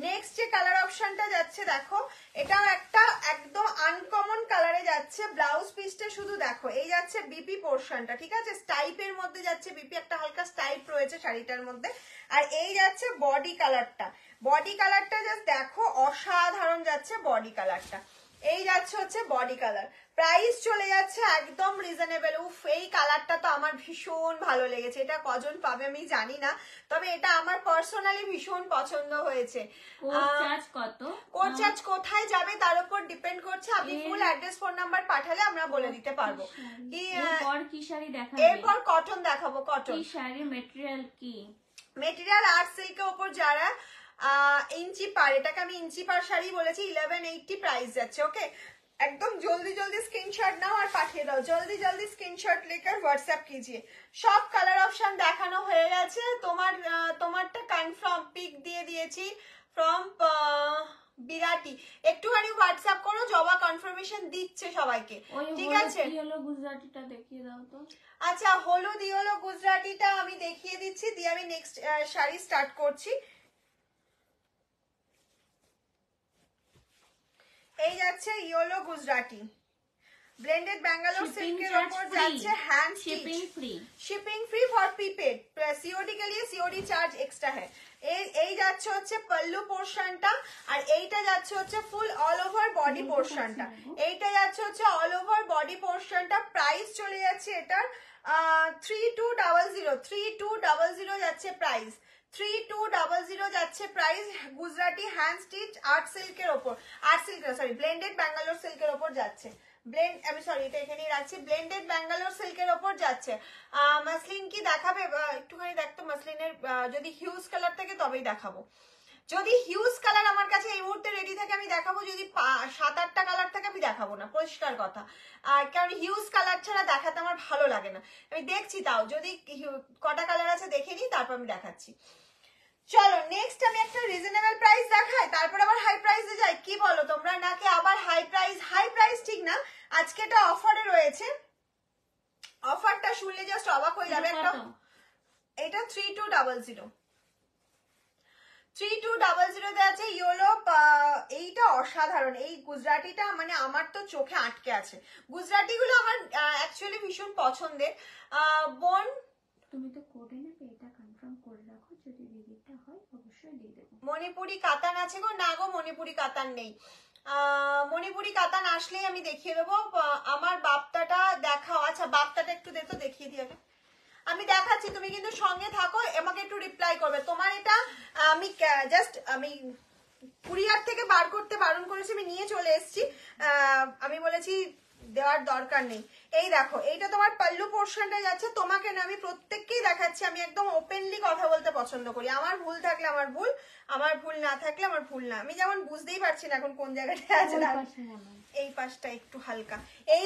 Speaker 1: নেক্সট যে কালার অপশনটা যাচ্ছে দেখো, এটাও একটা একদম আনকমন কালারে যাচ্ছে। ব্লাউজ পিসটা শুধু দেখো, এই যাচ্ছে বিপি পোর্শনটা, ঠিক আছে, স্টাইপের মধ্যে যাচ্ছে বিপি, একটা হালকা স্টাইপ রয়েছে শাড়িটার মধ্যে। আর এই যাচ্ছে বডি কালারটা, বডি কালারটা জাস্ট দেখো, অসাধারণ যাচ্ছে বডি কালারটা। এই যাচ্ছে হচ্ছে বডি কালার। প্রাইস চলে যাচ্ছে একদম রিজনেবল। উফ, এই কালারটা তো আমার ভীষণ ভালো লেগেছে। এটা কজন পাবে আমি জানি না, তবে এটা আমার পার্সোনালি ভীষণ পছন্দ হয়েছে। কোড চার্জ কোথায় যাবে তার উপর ডিপেন্ড করছে। আপনি ফুল অ্যাড্রেস ফোন নাম্বার পাঠালে আমরা বলে দিতে পারবো।
Speaker 2: কি শাড়ি দেখাবো?
Speaker 1: এরপর কটন দেখাবো। কটন
Speaker 2: কি শাড়ি, মেটেরিয়াল কি?
Speaker 1: মেটেরিয়াল আর্ট সিল্কের উপর যারা ইঞ্চি পার, এটাকে আমি ইঞ্চি পার শাড়ি বলেছি। 1180 প্রাইস যাচ্ছে। ওকে, एकदम जल्दी जल्दी स्क्रीनशॉट नाओ और पाठिए दाओ। जल्दी जल्दी स्क्रीनशॉट लेकर व्हाट्सएप कीजिए। सब कलर ऑप्शन দেখানো হয়ে গেছে। তোমারটা কনফার্ম পিক দিয়ে দিয়েছি ফ্রম বিরাটি। একটুখানি হোয়াটসঅ্যাপ করো, জবা কনফার্মেশন দিচ্ছে সবাইকে, ঠিক আছে?
Speaker 2: ইয়েলো গুজরাটিটা দেখিয়ে দাও তো।
Speaker 1: আচ্ছা, হলুদ ইয়েলো গুজরাটিটা আমি দেখিয়ে দিচ্ছি, দিয়ে আমি নেক্সট শাড়ি স্টার্ট করছি। এই যাচ্ছে ইয়েলো গুজরাটি, ব্লেন্ডেড ব্যাঙ্গালোর সিল্কের উপর যাচ্ছে, hand
Speaker 2: shipping free,
Speaker 1: shipping free for prepaid. COD के लिए सीओडी চার্জ এক্সট্রা है। এই যাচ্ছে হচ্ছে পল্লু পোরশনটা, আর এইটা যাচ্ছে হচ্ছে ফুল অল ওভার বডি পোরশনটা। এইটা যাচ্ছে হচ্ছে অল ওভার বডি পোরশনটা। প্রাইস চলে যাচ্ছে এটার 3200 যাচ্ছে প্রাইস, 3200 যাচ্ছে price. Gujarati hand stitch art সিল্কের ওপর, art silk sorry blended Bangalore সিল্কের ওপর যাচ্ছে। আমি সরি এটা এখানেই রাখছি। ব্লেন্ডেড ব্যাঙ্গালোর সিল্কের ওপর যাচ্ছে। মাসলিন কি দেখাবে? একটুখানি দেখতো মাসলিনের, যদি হিউজ কালার থাকে তবেই দেখাবো। যদি হিউজ কালার আমার কাছে এই মুহূর্তে রেডি থাকে আমি দেখাবো, যদি 7-8টা কালার থাকে আমি দেখাবো না, পরিষ্কার কথা। কারণ হিউজ কালার ছাড়া দেখাতে আমার ভালো লাগে না। আমি দেখছি, তাও যদি কটা কালার আছে দেখে নিই, তারপর আমি দেখাচ্ছি। চলো নেক্সট আমি একটা রিজনেবল প্রাইস দেখাই, তারপর আবার হাই প্রাইসে যাই। কি বলো তোমরা, নাকি আবার হাই প্রাইস? হাই প্রাইস ঠিক না, আজকে এটা অফারে রয়েছে। অফারটা শুনলে জাস্ট অবাক হয়ে যাবে। একটা এটা 3200 3200 আছে ইয়েলো। এইটা অসাধারণ, এই গুজরাটিটা মানে আমার তো চোখে আটকে আছে। গুজরাটি গুলো আমার অ্যাকচুয়ালি ভীষণ পছন্দের। বোন
Speaker 2: তুমি তো করে নেবে, এটা কনফার্ম করে রাখো, যদি দিদিটা হয় অবশ্যই দিয়ে দেবো।
Speaker 1: মণিপুরি কাতান আছে গো? না গো, মণিপুরি কাতান নেই। মণিপুরি কাতান আসলেই আমি দেখিয়ে দেবো। আমার বাপ্তাটা দেখাও। আচ্ছা, বাপ্তাটা একটু দে তো, দেখিয়ে দিই আগে। আমি দেখাচ্ছি, তুমি কিন্তু সঙ্গে থাকো, আমাকে একটু রিপ্লাই করবে। তোমার এটা আমি জাস্ট আমি কুরিয়ার থেকে বার করতে বারণ করেছি, আমি নিয়ে চলে এসেছি। আমি বলেছি দেওয়ার দরকার নেই। এই দেখো, এইটা তোমার পাল্লু পোর্শনটা যাচ্ছে। তোমাকে না আমি প্রত্যেককেই দেখাচ্ছি, আমি একদম ওপেনলি কথা বলতে পছন্দ করি। আমার ভুল থাকলে আমার ভুল, আমার ভুল না থাকলে আমার ভুল না। আমি যেমন বুঝতেই পারছি না এখন কোন জায়গাটায় আছে। এই পাশটা একটু হালকা, এই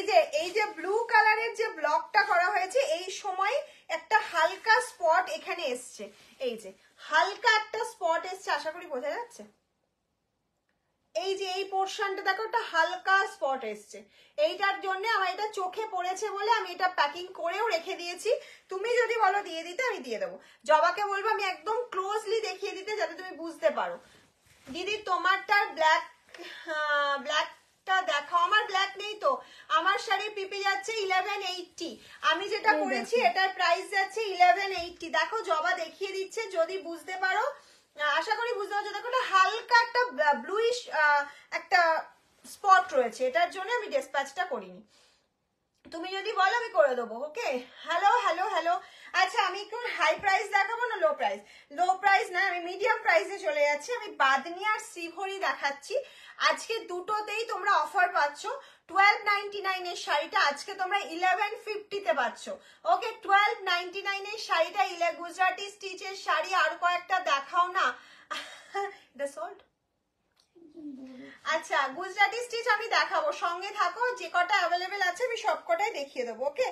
Speaker 1: যে ব্লু কালারের যে ব্লকটা করা হয়েছে, এই সময় একটা হালকা স্পট এখানে এসছে। এই যে হালকা একটা স্পট এসছে, আশা করি বোঝা যাচ্ছে। এই যে এই পোর্শনটা দেখো, একটা হালকা স্পট এসছে। এইটার জন্য আমার এটা চোখে পড়েছে বলে আমি এটা প্যাকিং করেও রেখে দিয়েছি। তুমি যদি বলো দিয়ে দিতে, আমি দিয়ে দেবো। জবাকে বলবো আমি একদম ক্লোজলি দেখিয়ে দিতে, যাতে তুমি বুঝতে পারো। দিদি তোমারটার ব্ল্যাকটা দেখাও। আমার ব্ল্যাক নেই তো, আমার শাড়ির পিপি যাচ্ছে 1180। আমি যেটা করেছি এটার প্রাইস যাচ্ছে 1180। দেখো জবা দেখিয়ে দিচ্ছে, যদি বুঝতে পারো, আশা করি বুঝতে পারছো। দেখো এটা হালকা একটা ব্লুইশ একটা স্পট রয়েছে, এটার জন্য আমি ডেসপ্যাচটা করিনি। তুমি যদি বলো আমি করে দেবো। ওকে, হ্যালো হ্যালো হ্যালো। আচ্ছা আমি একটু হাই প্রাইস দেখাবো না লো প্রাইস? লো প্রাইস না, আমি মিডিয়াম প্রাইসে চলে যাচ্ছি। আমি বাদনি আর শ্রীভরি দেখাচ্ছি। আজকে দুটোতেই তোমরা অফার পাচ্ছ। 1299 এর শাড়িটা আজকে তোমরা 1150 তে পাচ্ছ। ওকে, 1299 এর শাড়িটা গুজরাটি স্টিচের শাড়ি। আর কয়েকটা দেখাও না। এটা সোল্ড। আচ্ছা গুজরাটি স্টিচ আমি দেখাবো, সঙ্গে থাকো। যে কটা অ্যাভেলেবেল আছে আমি সব কটাই দেখিয়ে দেবো। ওকে,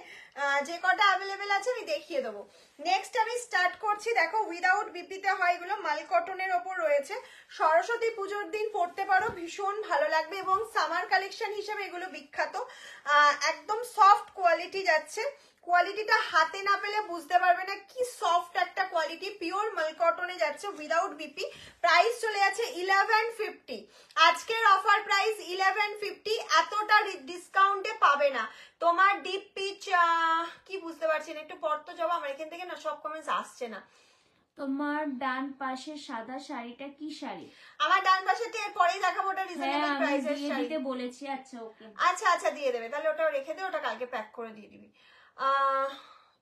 Speaker 1: যে কটা অ্যাভেলেবেল আছে আমি দেখিয়ে দেবো। নেক্সট আমি স্টার্ট করছি। দেখো উইদাউট বিপিতে হয়, এগুলো মাল কটনের ওপর রয়েছে। সরস্বতী পুজোর দিন পরতে পারো, ভীষণ ভালো লাগবে এবং সামার কালেকশন হিসেবে এগুলো বিখ্যাত। একদম সফট কোয়ালিটি যাচ্ছে। কোয়ালিটিটা হাতে না পেলে বুঝতে পারবে না কি সফট একটা কোয়ালিটি। পিওর মাল কটনে যাচ্ছে উইদাউট বিপি। প্রাইস চলে যাচ্ছে 1150। আজকের অফার প্রাইস 1150। এতটা ডিসকাউন্টে পাবে না। তোমার ডিপ পিচ কি বুঝতে পারছি না, একটু পর তো যাবো। আমার এখান থেকে না সব কমেন্টস আসছে না।
Speaker 2: তোমার ডান পাশে সাদা শাড়িটা কি শাড়ি?
Speaker 1: আমার ডান পাশে এর পরেই দেখাবো, ওটা রিজনেবল প্রাইসের শাড়ি
Speaker 2: দিতে বলেছি। আচ্ছা ওকে,
Speaker 1: আচ্ছা আচ্ছা দিয়ে দেবে তাহলে, ওটা রেখে দে, ওটা কালকে প্যাক করে দিয়ে দিবি।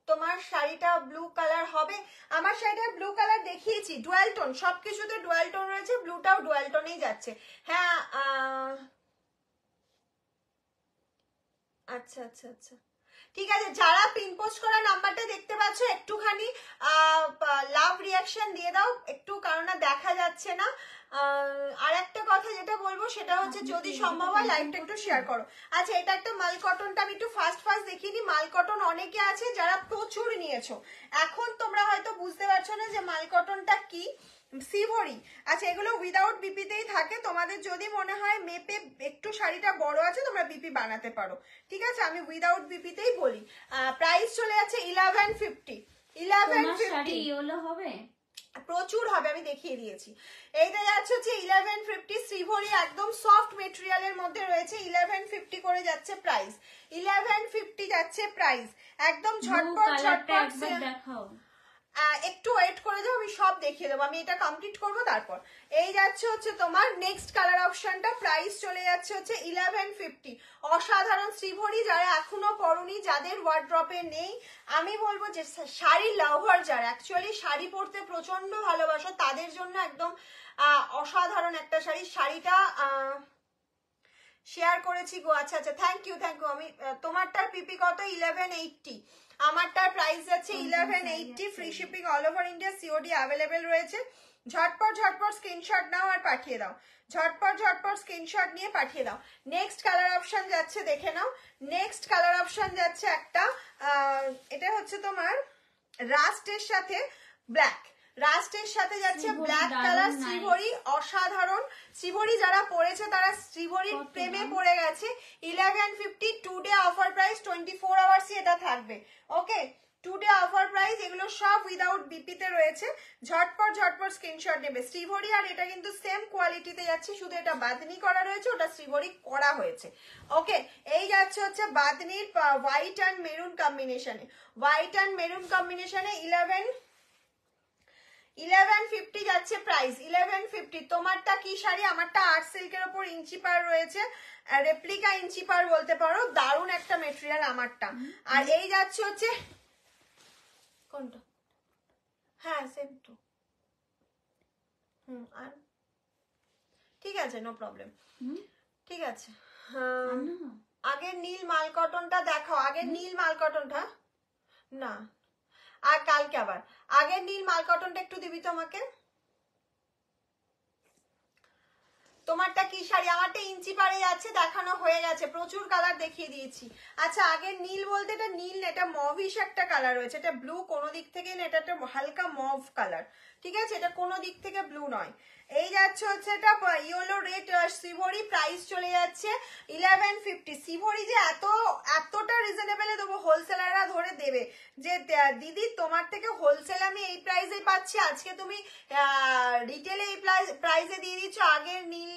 Speaker 1: তোমার শাড়িটা ব্লু কালার হবে। আমার শাড়িটা ব্লু কালার দেখিয়েছি, ডুয়াল টোন, সবকিছুতে ডুয়াল টোন রয়েছে, ব্লুটাও ডুয়াল টোনেই যাচ্ছে। হ্যাঁ আচ্ছা আচ্ছা আচ্ছা ঠিক আছে। যারা পিন পোস্ট করা নাম্বারটা দেখতে পাচ্ছ একটুখানি লাভ রিয়াকশন দিয়ে দাও একটু, কারণ দেখা যাচ্ছে না। আর একটা কথা যেটা বলবো সেটা হচ্ছে যদি সম্ভব হয় লাইভটা একটু শেয়ার করো। আচ্ছা এটা একটা মাল কটনটা আমি একটু ফার্স্ট দেখিনি। মাল কটন অনেকে আছে যারা প্রচুর নিয়েছো, এখন তোমরা হয়তো বুঝতে পারছো না যে মাল কটনটা কি। সিভরি, আচ্ছা এগুলো উইদাউট বিপিতেই থাকে। তোমাদের যদি মনে হয় মেপে একটু শাড়িটা বড় আছে তোমরা বিপি বানাতে পারো, ঠিক আছে। আমি উইদাউট বিপিতেই বলি। প্রাইস চলে যাচ্ছে 1150। 1150
Speaker 2: ইয়েলো হবে,
Speaker 1: প্রচুর হবে, আমি দেখিয়ে দিয়েছি। এইটা যাচ্ছে হচ্ছে 1150। শ্রীভরি একদম সফট মেটেরিয়ালের মধ্যে রয়েছে। 1150 করে যাচ্ছে প্রাইস। 1150 যাচ্ছে প্রাইস, একদম ঝটপট ঝটপট।
Speaker 2: দেখাও,
Speaker 1: একটু ওয়েট করে দাও, আমি সব দেখিয়ে দেবো। আমি এটা কমপ্লিট করবো তারপর। এই যাচ্ছে হচ্ছে তোমার নেক্সট কালার অপশনটা। প্রাইস চলে যাচ্ছে হচ্ছে 1150। অসাধারণ শ্রীভরি, যারা এখনো পরনি, যাদের ওয়ার্ড্রপে নেই, আমি বলবো যে শাড়ি লাভার, যারা অ্যাকচুয়ালি শাড়ি পরতে প্রচন্ড ভালোবাসো, তাদের জন্য একদম অসাধারণ একটা শাড়ি। শাড়িটা শেয়ার করেছি গো। আচ্ছা আচ্ছা থ্যাংক ইউ থ্যাংক ইউ। আমি তোমারটার পিপি কত? 1180। আমারটার প্রাইস যাচ্ছে 1180। Free shipping all over India, COD available রয়েছে। ঝটপট ঝটপট স্ক্রিনশট নাও আর পাঠিয়ে দাও। ঝটপট ঝটপট স্ক্রিনশট নিয়ে পাঠিয়ে দাও। নেক্সট কালার অপশন যাচ্ছে, দেখে নাও। নেক্সট কালার অপশন যাচ্ছে একটা, এটা হচ্ছে তোমার রাস্টের সাথে ব্ল্যাক। রাস্টের সাথে যাচ্ছে ব্ল্যাক কালার। শ্রীভরি অসাধারণ। শ্রীভরি যারা পড়েছে তারা শ্রীভরির প্রেমে পড়ে গেছে। 1150 টুডে অফার প্রাইস, 24 আওয়ার্স এটা থাকবে। ওকে, টুডে অফার প্রাইস। এগুলো সব উইদাউট বিপিতে রয়েছে। ঝটপট ঝটপট স্ক্রিনশট নেবে। শ্রীভরি আর এটা কিন্তু সেম কোয়ালিটিতে যাচ্ছে, শুধু এটা বাদনি করা রয়েছে, ওটা শ্রীভরি করা হয়েছে। ওকে, এই যাচ্ছে হচ্ছে বাদনির হোয়াইট অ্যান্ড মেরুন কম্বিনেশনে। হোয়াইট অ্যান্ড মেরুন কম্বিনেশনে 1150 যাচ্ছে প্রাইস। 1150। তোমারটা কি শাড়ি? আমারটা আর্ট সিল্কের ওপর ইঞ্চি পার রয়েছে, রেপ্লিকা ইঞ্চি পার বলতে পারো। দারুণ একটা মেটেরিয়াল আমারটা। আর এই যাচ্ছে হচ্ছে কোনটা? হ্যাঁ সেম তো। আর ঠিক আছে, নো প্রবলেম, ঠিক আছে। আগের নীল মাল কটনটা দেখাও। আগের নীল মাল কটনটা না, আর কালকে আবার আগের নীল মাল কটনটা একটু দিবি তো আমাকে। তোমারটা কি শাড়ি? আমারটা ইঞ্চি পারে যাচ্ছে, দেখানো হয়ে গেছে, প্রচুর কালার দেখিয়ে দিয়েছি। আচ্ছা আগের নীল বলতে এটা নীল, এটা মভিশ একটা কালার রয়েছে, এটা ব্লু কোনো দিক থেকে না, এটা একটা হালকা মভ কালার, ঠিক আছে, এটা কোনো দিক থেকে ব্লু নয়। এই যাচ্ছে হচ্ছে এটা ইয়েলো রেড সিভরি, প্রাইস চলে যাচ্ছে 1150। সিভরি যে এতটা রিজনেবলে দেবো, হোলসেলাররা ধরে দেবে যে দিদি তোমার থেকে হোলসেল আমি এই প্রাইসে পাচ্ছি, আজকে তুমি রিটেলে এই প্রাইসে দিয়ে দিচ্ছ। আগের নীল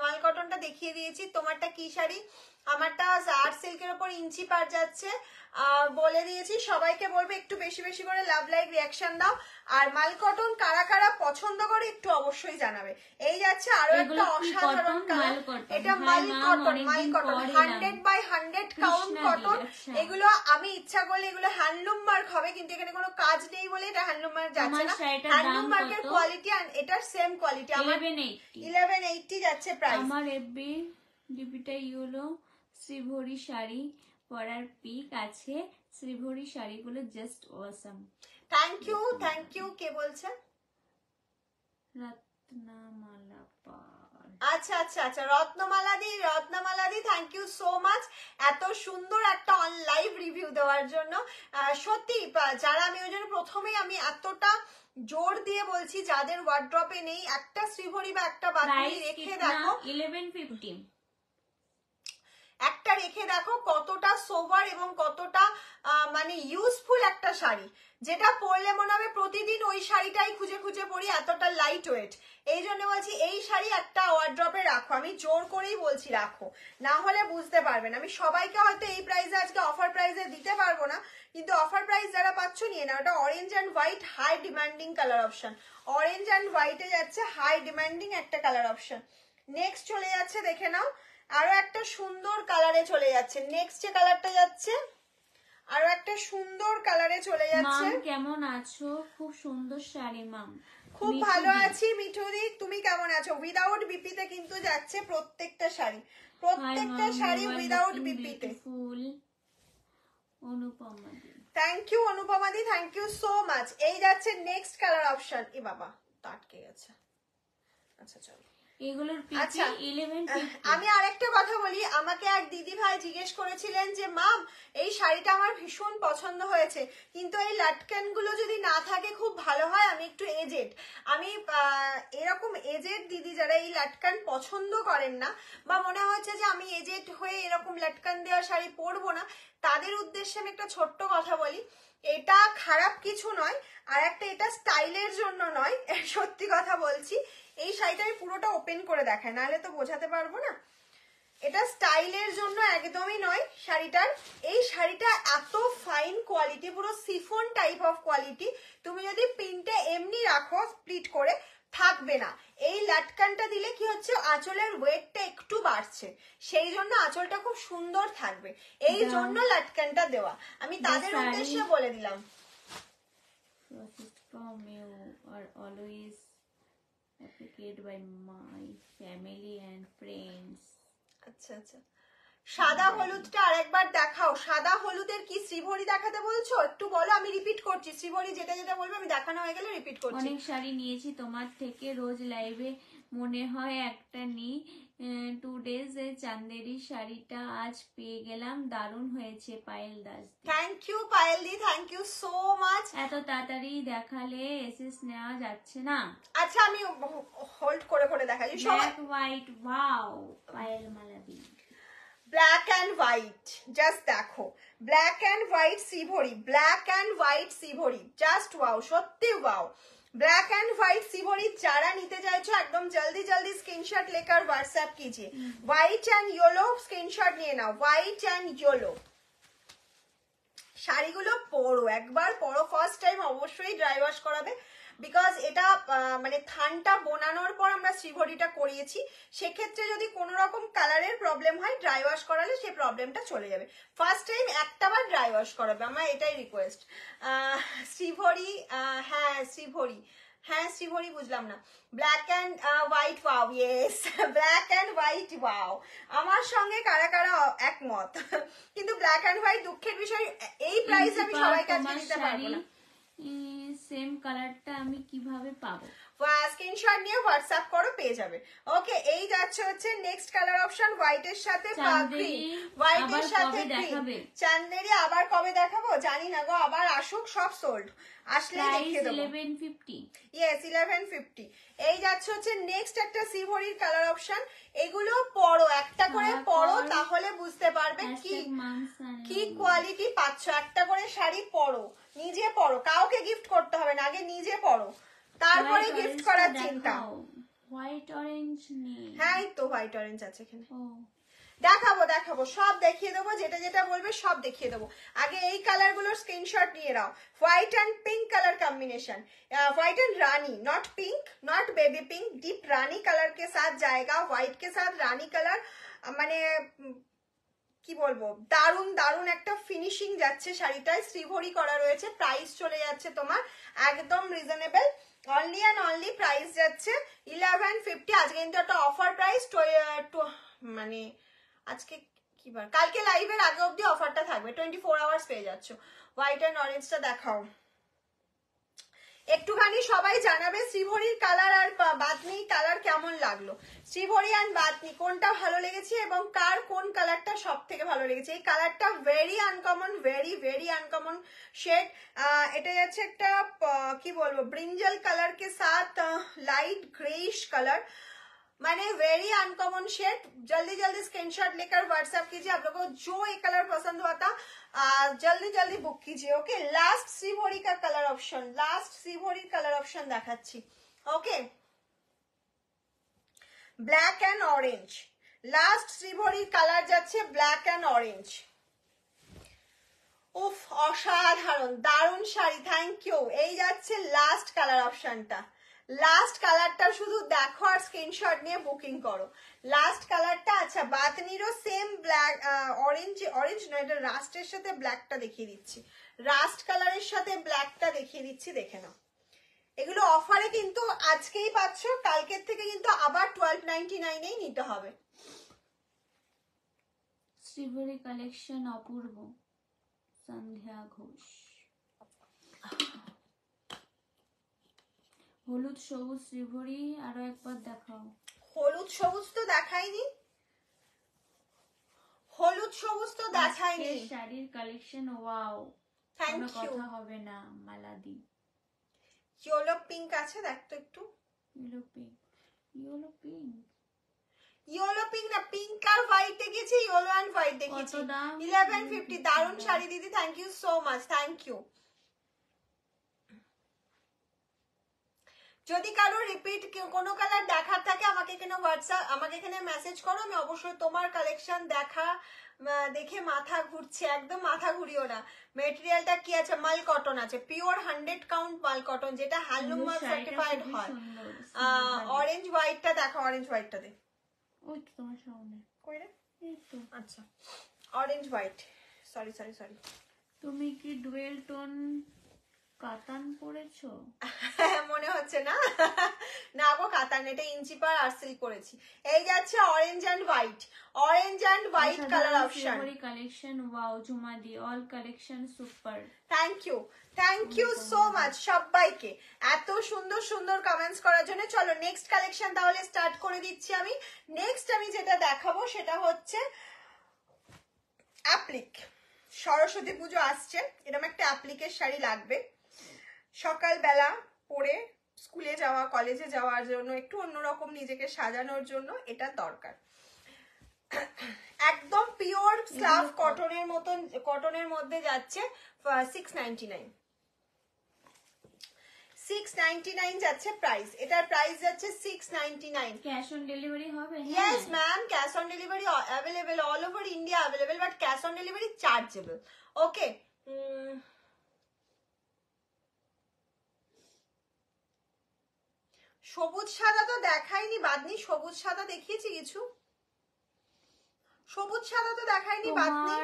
Speaker 1: মাল কটনটা দেখিয়ে দিয়েছি। তোমারটা কি শাড়ি? আমারটা আর্ট সিল্কের ওপর ইঞ্চি পার যাচ্ছে। বলে দিয়েছি, সবাইকে বলবো একটু বেশি বেশি করে লাভ লাইক রিয়াকশন দাও। আর মাল কটন কারা কারা পছন্দ করে একটু অবশ্যই জানাবে। এই যাচ্ছে আরো একটা অসাধারণ কালার, এটা মাল কটন, 100/100 কাউন্ট কটন। এগুলো আমি ইচ্ছা করলে এগুলো হ্যান্ডলুম মার্ক হবে, কিন্তু এখানে কোনো কাজ নেই বলে এটা হ্যান্ডলুম মার্ক যাচ্ছে না। হ্যান্ডলুম মার্কের কোয়ালিটি আর এটার সেম কোয়ালিটি। আমার 1180 যাচ্ছে প্রাইস।
Speaker 2: আমার এফবি ডিপিটা ইয়েলো শ্রীভরি শাড়ি পরার পিক আছে। শ্রীভরি শাড়িগুলো জাস্ট অসাম।
Speaker 1: Thank you. কে বলছে?
Speaker 2: রত্নমালা পাল।
Speaker 1: আচ্ছা রত্নমালাদি থ্যাংক ইউ সো মাচ এত সুন্দর একটা অন লাইভ রিভিউ দেওয়ার জন্য। সত্যি যারা, আমি ওই জন্য প্রথমেই আমি এতটা জোর দিয়ে বলছি, যাদের ওয়ার্ড্রপে নেই একটা শ্রীভরি বা একটা বাদুড়ি রেখে দেখো,
Speaker 2: 1150
Speaker 1: একটা রেখে দেখো কতটা সোভার এবং কতটা মানে ইউজফুল একটা শাড়ি, যেটা পরলে মনে হবে প্রতিদিন ওই শাড়িটাই খুঁজে খুঁজে পরি, এতটা লাইট ওয়েট। এই জন্য বলছি এই শাড়ি একটা ওয়ার্ড্রপে রাখো, আমি জোর করেই বলছি রাখো, না হলে বুঝতে পারবেন। আমি সবাইকে হয়তো এই প্রাইসে আজকে অফার প্রাইসে দিতে পারবো না, কিন্তু অফার প্রাইস যারা পাচ্ছ নিয়ে নাও। এটা orange and white high demanding colour option, orange and হোয়াইটে যাচ্ছে হাই ডিমান্ডিং একটা কালার অপশন। নেক্সট চলে যাচ্ছে, দেখে নাও আরো একটা সুন্দর কালারে চলে যাচ্ছে। নেক্সট যে কালারটা যাচ্ছে আরো একটা সুন্দর কালারে চলে যাচ্ছে।
Speaker 2: মাম কেমন আছো? খুব সুন্দর শাড়ি মাম।
Speaker 1: খুব ভালো আছি মিঠুদি, তুমি কেমন আছো? উইদাউট বিপিতে কিন্তু যাচ্ছে প্রত্যেকটা শাড়ি, প্রত্যেকটা শাড়ি উইদাউট বিপিতে।
Speaker 2: ফুল Anupama di,
Speaker 1: thank you Anupama di, thank you so much. এই যাচ্ছে নেক্সট কালার অপশন। এ বাবা আটকে গেছে। আচ্ছা চলো,
Speaker 2: এগুলোর
Speaker 1: আচ্ছা
Speaker 2: 1150।
Speaker 1: আমি আরেকটা কথা বলি, আমাকে এক দিদি ভাই জিজ্ঞেস করেছিলেন যে মাম এই শাড়িটা আমার ভীষণ পছন্দ হয়েছে, কিন্তু এই লাটকান গুলো যদি না থাকে খুব ভালো হয়, আমি একটু এজেড। আমি এরকম এজেড দিদি যারা এই লাটকান পছন্দ করেন না, বা মনে হচ্ছে যে আমি এজেড হয়ে এরকম লাটকান দেওয়া শাড়ি পরবো না, তাদের উদ্দেশ্যে আমি একটা ছোট্ট কথা বলি, এটা খারাপ কিছু নয়, আর একটা এটা স্টাইলের জন্য নয়, সত্যি কথা বলছি। এই শাড়িটা আমি পুরোটা ওপেন করে দেখাই, নাহলে তো বোঝাতে পারবো না। এটা স্টাইলের জন্য একদমই নয় শাড়িটার। এই শাড়িটা এত ফাইন কোয়ালিটি, পুরো সিফন টাইপ অফ কোয়ালিটি, তুমি যদি প্রিন্টে এমনি রাখো স্প্লিট করে থাকবে না। এই লাটকানটা দিলে কি হচ্ছে, আঁচলের ওয়েটটা একটু বাড়ছে, সেই জন্য আঁচলটা খুব সুন্দর থাকবে, এই জন্য লাটকানটা দেওয়া। আমি তাদের উদ্দেশ্যে বলে দিলাম।
Speaker 2: from you are always appreciated by my family and friends.
Speaker 1: আচ্ছা সাদা হলুদটা আরেকবার দেখাও। সাদা হলুদের কি শ্রীভরি দেখাতে বলছো? একটু বলো, আমি রিপিট করছি। শ্রীভরি যেটা যেটা বলবো আমি দেখানো হয়ে গেলে রিপিট করছি।
Speaker 2: অনেক শাড়ি নিয়েছি তোমার থেকে, রোজ লাইভে মনে হয় একটা নি। 2 days এ চান্দেরি শাড়িটা আজ পেয়ে গেলাম, দারুণ হয়েছে পায়েল দাস।
Speaker 1: থ্যাংক ইউ পায়েল দি, থ্যাংক ইউ সো মাচ।
Speaker 2: এত তাড়াতাড়ি দেখালে এসএস নেওয়া যাচ্ছে না।
Speaker 1: আচ্ছা আমি হোল্ড করে করে দেখাই।
Speaker 2: ব্ল্যাক হোয়াইট, ওয়াও পায়েল মালাদি।
Speaker 1: ব্ল্যাক অ্যান্ড হোয়াইট, জাস্ট দেখো, black and white Shrivari, black and white Shrivari, just wow, সত্যি wow. Black and white Sivori যারা নিতে চাইছো একদম জলদি জলদি স্ক্রিনশট लेकर व्हाट्सएप कीजिए। व्हाइट एंड येलो স্ক্রিনশট নিয়ে নাও, হোয়াইট এন্ড ইয়েলো। শাড়িগুলো পরো, একবার পরো, ফার্স্ট টাইম অবশ্যই ড্রাই ওয়াশ করাবে, বিকজ এটা মানে থানটা বোনানোর পর আমরা শ্রীভরিটা করিয়েছি, সেক্ষেত্রে যদি কোনো রকম কালারের প্রবলেম হয় ড্রাই ওয়াশ করালে সেই প্রবলেমটা চলে যাবে। ফার্স্ট টাইম একটা বার ড্রাই ওয়াশ করাবে, আমার এটাই রিকোয়েস্ট। শ্রীভরি, হ্যাঁ শ্রীভরি, হ্যাঁ শ্রীভরি, বুঝলাম না। Black and white, wow, yes black and white, wow. আমার সঙ্গে কারা কারা একমত, কিন্তু ব্ল্যাক অ্যান্ড হোয়াইট দুঃখের বিষয় এই প্রাইস আমি সবাইকে আজকে দিতে পারবো না।
Speaker 2: সেম কালারটা আমি কিভাবে পাবো?
Speaker 1: স্ক্রিনশট নিয়ে হোয়াটসঅ্যাপ করো, পেয়ে যাবে। ওকে, এই যাচ্ছে হচ্ছে নেক্সট কালার অপশন হোয়াইটের সাথে গ্রিন, হোয়াইটের সাথে গ্রিন। চান্দেরি আবার কবে দেখাবো জানি না গো, আবার আসুক, সব সোল্ড, আসলে দেখিয়ে দেবো।
Speaker 2: 1150
Speaker 1: ইয়েস 1150। এই যাচ্ছে হচ্ছে নেক্সট একটা সিভরির কালার অপশন। এগুলো পরো, একটা করে পরো, তাহলে বুঝতে পারবে কি কি কোয়ালিটি পাচ্ছ। একটা করে শাড়ি পরো, নিজে পরো, কাউকে গিফট করতে হবে না, আগে নিজে পরো, তারপরে গিফট করার চিন্তা।
Speaker 2: হোয়াইট অরেঞ্জ নেই।
Speaker 1: হ্যাঁ এই তো হোয়াইট অরেঞ্জ আছে এখানে।
Speaker 2: ও
Speaker 1: দেখাবো দেখাবো, সব দেখিয়ে দেবো, যেটা যেটা বলবে সব দেখিয়ে দেবো। আগে এই কালার গুলোর স্ক্রিনশট নিয়ে নাও। White and pink colour combination, white and rani, not pink not baby pink, deep rani colour के साथ जाएगा, व्हाइट के साथ रानी कलर, মানে কি বলবো, দারুন দারুন একটা ফিনিশিং যাচ্ছে শাড়িটায়, শ্রীভরি করা রয়েছে। প্রাইস চলে যাচ্ছে তোমার একদম reasonable, only and only price যাচ্ছে 1150। আজকে কিন্তু একটা অফার প্রাইস, মানে আজকে কি বার, কালকে লাইভের আগে অবধি অফারটা থাকবে, 24 আওয়ার্স পেয়ে যাচ্ছ। হোয়াইট অ্যান্ড অরেঞ্জটা দেখাও একটুখানি, সবাই জানাবে শ্রীভরির কালার আর বাতনি কালার কেমন লাগলো। শ্রীভরি অ্যান্ড বাতনি কোনটা ভালো লেগেছে এবং কার কোন কালারটা সব থেকে ভালো লেগেছে। এই কালারটা very uncommon, very very uncommon shade. এটা যাচ্ছে একটা কি বলবো, ব্রিঞ্জল কালার কে সাথ लाइट ग्रेइश कलर, मैंने वेरी अनकॉमन शेड। जल्दी जल्दी स्क्रीनशॉट लेकर व्हाट्सएप कीजिए, आप लोगों को जो ये कलर पसंद हुआ था जल्दी जल्दी बुक कीजिए। ओके, लास्ट श्रीभरी का colour option, last Shrivari colour option দেখাচ্ছি। Okay, black and orange, last শ্রীভরির কালার যাচ্ছে ব্ল্যাক এন্ড অরেঞ্জ। উফ, অসাধারণ দারুণ শাড়ি, থ্যাংক ইউ। এই যাচ্ছে লাস্ট কালার অপশনটা, লাস্ট কালারটা শুধু দেখো আর স্ক্রিনশট নিয়ে বুকিং করো। লাস্ট কালারটা, আচ্ছা বাতনিরও সেম ব্ল্যাক, অরেঞ্জ, অরেঞ্জ নয় এটা রাস্টের সাথে ব্ল্যাকটা দেখিয়ে দিচ্ছি, রাস্ট কালারের সাথে ব্ল্যাকটা দেখিয়ে দিচ্ছি, দেখে নাও। এগুলো অফারে কিন্তু আজকেই পাচ্ছ, কালকের থেকে কিন্তু আবার 1299 নিতে হবে।
Speaker 2: শ্রীভরি কালেকশন অপূর্ব, সন্ধ্যা ঘোষ। হলুদ সবুজ শ্রীভরি আরো একবার দেখাও।
Speaker 1: হলুদ সবুজ তো দেখাইনি, হলুদ সবুজ তো দেখাইনি।
Speaker 2: শাড়ির কালেকশন ওয়াও,
Speaker 1: থ্যাংক
Speaker 2: কোনো
Speaker 1: ইউ।
Speaker 2: কথা হবে না। মালাদি
Speaker 1: ইয়েলো পিঙ্ক আছে, দেখ তো একটু।
Speaker 2: Yellow pink, yellow pink,
Speaker 1: yellow pink না, পিঙ্ক আর হোয়াইট দেখেছি, ইয়েলো এন্ড হোয়াইট দেখেছি। 1150। দারুণ শাড়ি দিদি, thank you so much, thank you. যদি কারো রিপিট কোনো কালার দেখার থাকে আমাকে এখানে হোয়াটসঅ্যাপ, আমাকে এখানে মেসেজ করো, আমি অবশ্যই তোমার কালেকশন দেখে মাথা ঘুরছে, একদম মাথা ঘুরিও না। মেটেরিয়ালটা কি আছে, মাল কটন আছে, পিওর 100 কাউন্ট মাল কটন, যেটা হ্যান্ডলুম মার্ক সার্টিফাইড হয়। অরেঞ্জ হোয়াইটটা দেখো, অরেঞ্জ হোয়াইটটা দে,
Speaker 2: ওই তো তোমার সামনে,
Speaker 1: কই রে,
Speaker 2: এই তো।
Speaker 1: আচ্ছা orange white, sorry sorry sorry.
Speaker 2: তুমি কি ডুয়েল টোন কাতান পরেছো?
Speaker 1: মনে হচ্ছে না, না গো কাতান, এটা ইঞ্চি পার আর সিল্ক করেছি। এই যাচ্ছে orange and white, orange and white colour option.
Speaker 2: Collection wow, ঝুমাদি all collection super.
Speaker 1: Thank you so much সবাইকে এত সুন্দর সুন্দর কমেন্টস করার জন্য। চলো নেক্সট কালেকশন তাহলে স্টার্ট করে দিচ্ছি আমি। নেক্সট আমি যেটা দেখাবো সেটা হচ্ছে অ্যাপ্লিক। সরস্বতী পুজো আসছে, এরকম একটা অ্যাপ্লিকের শাড়ি লাগবে, সকালবেলা পরে স্কুলে যাওয়া, কলেজে যাওয়ার জন্য, একটু অন্যরকম নিজেকে সাজানোর জন্য এটা দরকার। একদম পিওর স্লাভ কটনের মতন, কটনের মধ্যে যাচ্ছে 699, 699 যাচ্ছে প্রাইস, এটার প্রাইস যাচ্ছে 699।
Speaker 2: ক্যাশ অন ডেলিভারি হবে?
Speaker 1: Yes ma'am, cash on delivery available all over India available, but cash on delivery chargeable. Okay. সবুজ সাদা তো দেখাইনি বাদনি, সবুজ সাদা দেখিয়েছি কিছু, সবুজ সাদা তো দেখাইনি বাদনি।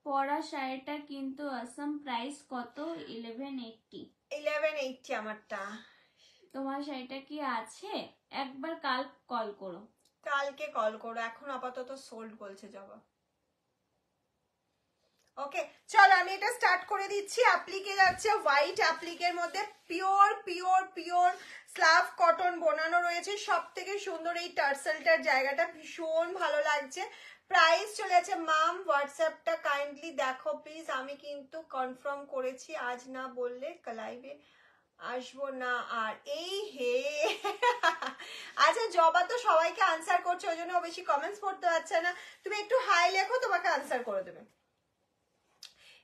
Speaker 2: পরা শাড়িটা কিন্তু আসাম, প্রাইস কত? 1180।
Speaker 1: 1180 আমারটা।
Speaker 2: তোমার শাড়িটা কি আছে? একবার কাল কল করো,
Speaker 1: কালকে কল করো, এখন আপাতত সোল্ড বলছে জবা। ওকে চলো আমি এটা স্টার্ট করে দিচ্ছি। অ্যাপ্লিকে যাচ্ছে হোয়াইট অ্যাপ্লিকের মধ্যে pure pure pure slub cotton বোনানো রয়েছে। সব থেকে সুন্দর এই টার্সেলটার জায়গাটা ভীষণ ভালো লাগছে। প্রাইস চলে আছে মাম, হোয়াটসঅ্যাপটা কাইন্ডলি দেখো প্লিজ। আমি কিন্তু কনফার্ম করেছি, আজ না বললে লাইভে আসবো না আর। এই হে আচ্ছা জবা তো সবাইকে আনসার করছে, ওই জন্য বেশি কমেন্টস পড়তে পারছে না। তুমি একটু হাই লেখো, তোমাকে আনসার করে দেবে।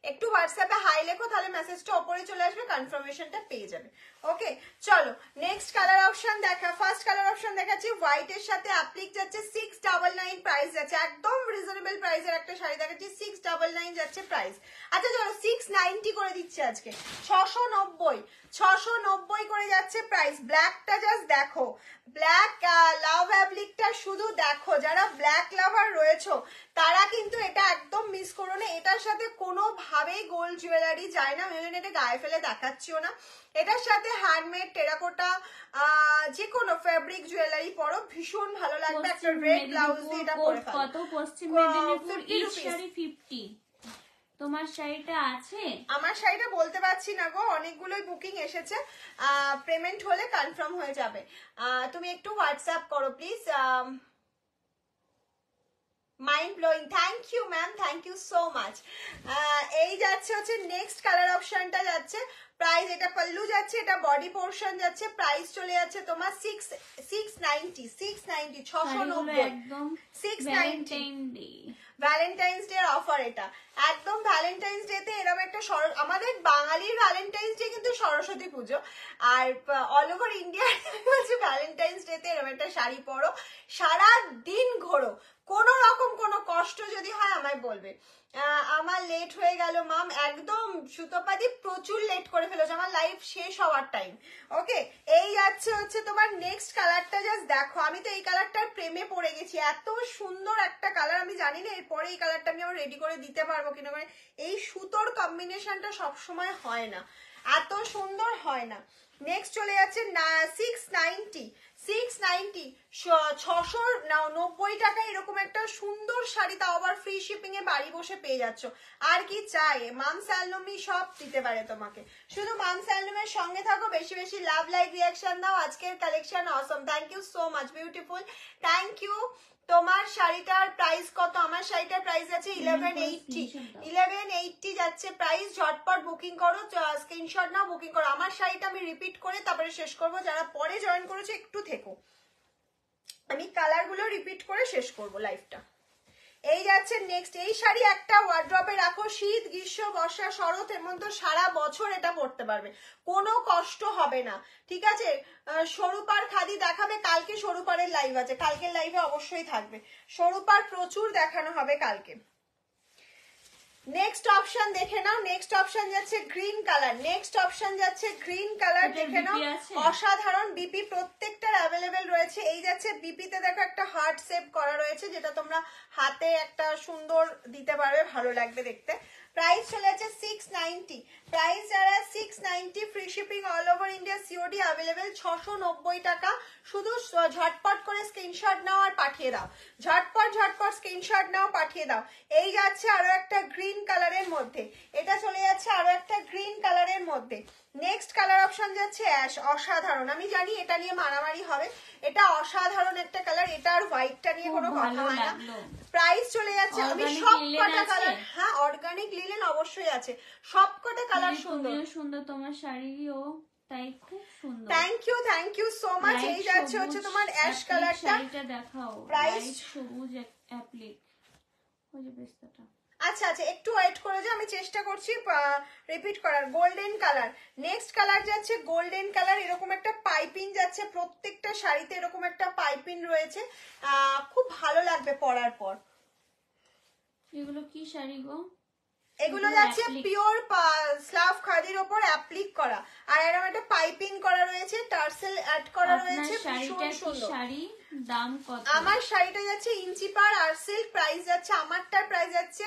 Speaker 1: একটু হোয়াটসঅ্যাপে হাই লেখো, তাহলে মেসেজটা ওপরে চলে আসবে, কনফার্মেশনটা পেয়ে যাবে। ওকে চলো নেক্সট কালার অপশন দেখা। ফার্স্ট কালার অপশন দেখাচ্ছি হোয়াইটের সাথে অ্যাপ্লিক যাচ্ছে 699 প্রাইস যাচ্ছে, একদম রিজনেবল প্রাইসের একটা শাড়ি দেখাচ্ছি, 699 যাচ্ছে প্রাইস। আচ্ছা চলো 690 করে দিচ্ছি আজকে, 690 করে যাচ্ছে প্রাইস। ব্ল্যাকটা জাস্ট দেখো, ব্ল্যাক লাভ অ্যাপ্লিকটা শুধু দেখো, যারা ব্ল্যাক লাভার রয়েছো তারা কিন্তু এটা একদম মিস করো না। এটার সাথে কোনোভাবেই গোল্ড জুয়েলারি যায় না, আমি এটা গায়ে ফেলে দেখাচ্ছিও না। এটার সাথে হ্যান্ডমেড টেরাকোটা যে কোনো ফেব্রিক জুয়েলারি পরো, ভীষণ ভালো লাগবে। একটা রেড ব্লাউজ দিয়ে এটা পরে ফেলো।
Speaker 2: কত? পশ্চিম মেদিনীপুর ইচ শাড়ি 50। তোমার শাড়িটা আছে?
Speaker 1: আমার শাড়িটা বলতে পারছি না গো, অনেকগুলোই বুকিং এসেছে, পেমেন্ট হলে কনফার্ম হয়ে যাবে। তুমি একটু হোয়াটসঅ্যাপ করো please. Mind blowing, thank you ma'am, thank you so much. এই যাচ্ছে হচ্ছে নেক্সট কালার অপশনটা যাচ্ছে। প্রাইস এটা পল্লু যাচ্ছে, এটা বডি পোর্শন যাচ্ছে। প্রাইস চলে যাচ্ছে তোমার 690 690
Speaker 2: একদম
Speaker 1: 690। ভ্যালেন্টাইন্স ডে এর অফার এটা, একদম ভ্যালেন্টাইন্স ডে তে এরকম একটা আমাদের বাঙালির ভ্যালেন্টাইন্স ডে কিন্তু সরস্বতী পুজো, আর অল ওভার ইন্ডিয়া হচ্ছে ভ্যালেন্টাইন্স ডে তে এরকম একটা শাড়ি পরো, সারা দিন ঘোরো, কোন রকম কোনো কষ্ট যদি হয় আমায় বলবে। আমার লেট হয়ে গেল মাম, একদম সুতোপাদি প্রচুর লেট করে ফেলেছে, আমার লাইফ শেষ হওয়ার টাইম। ওকে এই যাচ্ছে হচ্ছে তোমার নেক্সট কালারটা, জাস্ট দেখো, আমি তো এই কালারটার প্রেমে পড়ে গেছি, এত সুন্দর একটা কালার। আমি জানি না এরপরে এই কালারটা আমি আমার রেডি করে দিতে পারবো কিনা, মানে এই সুতোর কম্বিনেশনটা সবসময় হয় না, এত সুন্দর হয় না। নেক্সট চলে যাচ্ছে 690 690 টাকা এরকম একটা সুন্দর শাড়ি, তাও আবার ফ্রি শিপিং এ বাড়ি বসে পেয়ে যাচ্ছ। আর কি চাই? মামস অ্যালবামই সব দিতে পারে তোমাকে, শুধু মামস অ্যালবামের সঙ্গে থাকো, বেশি বেশি লাভ লাইক রিয়াকশন দাও। আজকের collection awesome, thank you so much, beautiful, thank you. তোমার শাড়িটার প্রাইস কত? আমার শাড়িটার প্রাইস আছে 1180 যাচ্ছে প্রাইস। ঝটপট বুকিং করো, স্ক্রিনশট নাও, বুকিং করো। আমার শাড়িটা আমি রিপিট করে তারপরে শেষ করবো, যারা পরে জয়েন করেছে একটু থেকো, আমি কালার গুলো রিপিট করে শেষ করবো লাইভটা। এই যাচ্ছে নেক্সট, এই শাড়ি একটা ওয়ার্ড্রপে রাখো, শীত গ্রীষ্ম বর্ষা শরৎ হেমন্ত সারা বছর এটা পরতে পারবে, কোনো কষ্ট হবে না। ঠিক আছে, স্বরূপার খাদি দেখাবে কালকে, স্বরূপারের লাইভ আছে, কালকের লাইভে অবশ্যই থাকবে, স্বরূপার প্রচুর দেখানো হবে কালকে। নেক্সট অপশন দেখে নাও, নেক্সট অপশন যাচ্ছে গ্রিন কালার, নেক্সট অপশন যাচ্ছে গ্রিন কালার, দেখে নাও, অসাধারণ বিপি প্রত্যেকটার অ্যাভেলেবেল রয়েছে। এই যাচ্ছে বিপিতে দেখো একটা হার্ট শেপ করা রয়েছে, যেটা তোমরা হাতে একটা সুন্দর দিতে পারবে, ভালো লাগবে দেখতে। প্রাইস চলে যাচ্ছে 690, প্রাইস যারা 690, free shipping all over India, COD available 690 টাকা। শুধু ঝটপট করে স্ক্রিনশট নাও আর পাঠিয়ে দাও, ঝটপট স্ক্রিনশট নাও পাঠিয়ে দাও। এই যাচ্ছে আরো একটা গ্রিন কালারের মধ্যে, এটা চলে যাচ্ছে আরো একটা গ্রিন কালারের মধ্যে। নেক্সট কালার অপশন যাচ্ছে অ্যাশ, অসাধারণ। আমি জানি এটা নিয়ে মারামারি হবে, এটা অসাধারণ একটা কালার, এটা আর হোয়াইটটা নিয়ে কোনো কথা হয় না। প্রাইস চলে যাচ্ছে, আমি সবকটা কালার, হ্যাঁ অর্গানিক লিলেন অবশ্যই আছে, সবকটা কালার সুন্দর
Speaker 2: সুন্দর, তোমার শাড়িও তাই খুব সুন্দর।
Speaker 1: Thank you so much. এই যাচ্ছে হচ্ছে তোমার অ্যাশ কালারটা,
Speaker 2: শাড়িটা দেখাও,
Speaker 1: প্রাইস
Speaker 2: সবুজ অ্যাপ্লিক, ওই যে বেস্তাটা।
Speaker 1: আচ্ছা একটু ওয়েট করে যাও, আমি চেষ্টা করছি রিপিট করার। গোল্ডেন কালার, নেক্সট কালার যাচ্ছে গোল্ডেন কালার, এরকম একটা পাইপিং যাচ্ছে, প্রত্যেকটা শাড়িতে এরকম একটা পাইপিং রয়েছে, খুব ভালো লাগবে পরার পর।
Speaker 2: এগুলো কি শাড়ি গো?
Speaker 1: এগুলো যাচ্ছে পিওর স্লাভ খাদির উপর অ্যাপ্লিক করা, আর এরকম একটা পাইপিং করা রয়েছে, টার্সেল অ্যাড করা রয়েছে, ভীষণ সুন্দর।
Speaker 2: শাড়ি দাম কত? আমার
Speaker 1: শাড়িটা যাচ্ছে ইঞ্চি পার আর সিল্ক, প্রাইস যাচ্ছে, আমারটার প্রাইস যাচ্ছে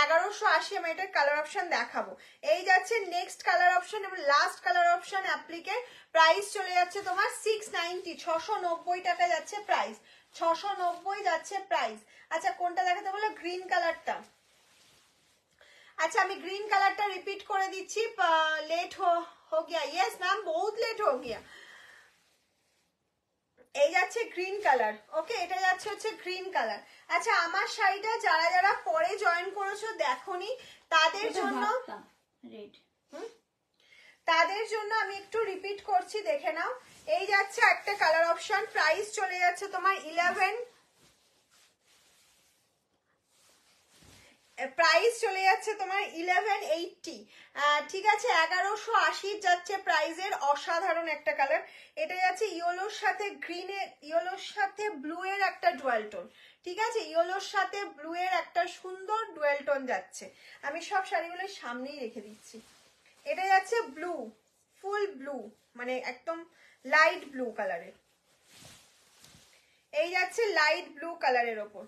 Speaker 1: 1180। আমি এটার কালার অপশন দেখাবো। এই যাচ্ছে নেক্সট কালার অপশন এবং লাস্ট কালার অপশন অ্যাপ্লিকের, প্রাইস চলে যাচ্ছে তোমার 690, 690 টাকা যাচ্ছে প্রাইস, 690 যাচ্ছে প্রাইস। আচ্ছা কোনটা দেখাতে বলো? গ্রিন কালারটা। अच्छा আমি গ্রিন কালারটা রিপিট করে দিচ্ছি, लेट हो गया, यस मैम बहुत लेट हो गया। এই যাচ্ছে গ্রিন কালার, ওকে, এটা যাচ্ছে হচ্ছে গ্রিন কালার। আচ্ছা আমার শাড়িটা যারা যারা পরে জয়েন করেছো দেখোনি তাদের জন্য,
Speaker 2: রেড,
Speaker 1: তাদের জন্য আমি একটু রিপিট করছি, দেখে নাও। এই যাচ্ছে একটা কালার অপশন, প্রাইস চলে যাচ্ছে তোমার 11, প্রাইস চলে যাচ্ছে তোমার 1180, ঠিক আছে, 1180 যাচ্ছে প্রাইজের। অসাধারণ একটা কালার, এটা যাচ্ছে ইয়েলোর সাথে গ্রিনের, ইয়েলোর সাথে ব্লু এর একটা ডুয়াল টোন, ঠিক আছে, ইয়েলোর সাথে ব্লু এর একটা সুন্দর ডুয়াল টোন যাচ্ছে। আমি সব শাড়িগুলোর সামনেই রেখে দিচ্ছি। এটা যাচ্ছে ব্লু, ফুল ব্লু, মানে একদম লাইট ব্লু কালারের। এই যাচ্ছে লাইট ব্লু কালারের ওপর।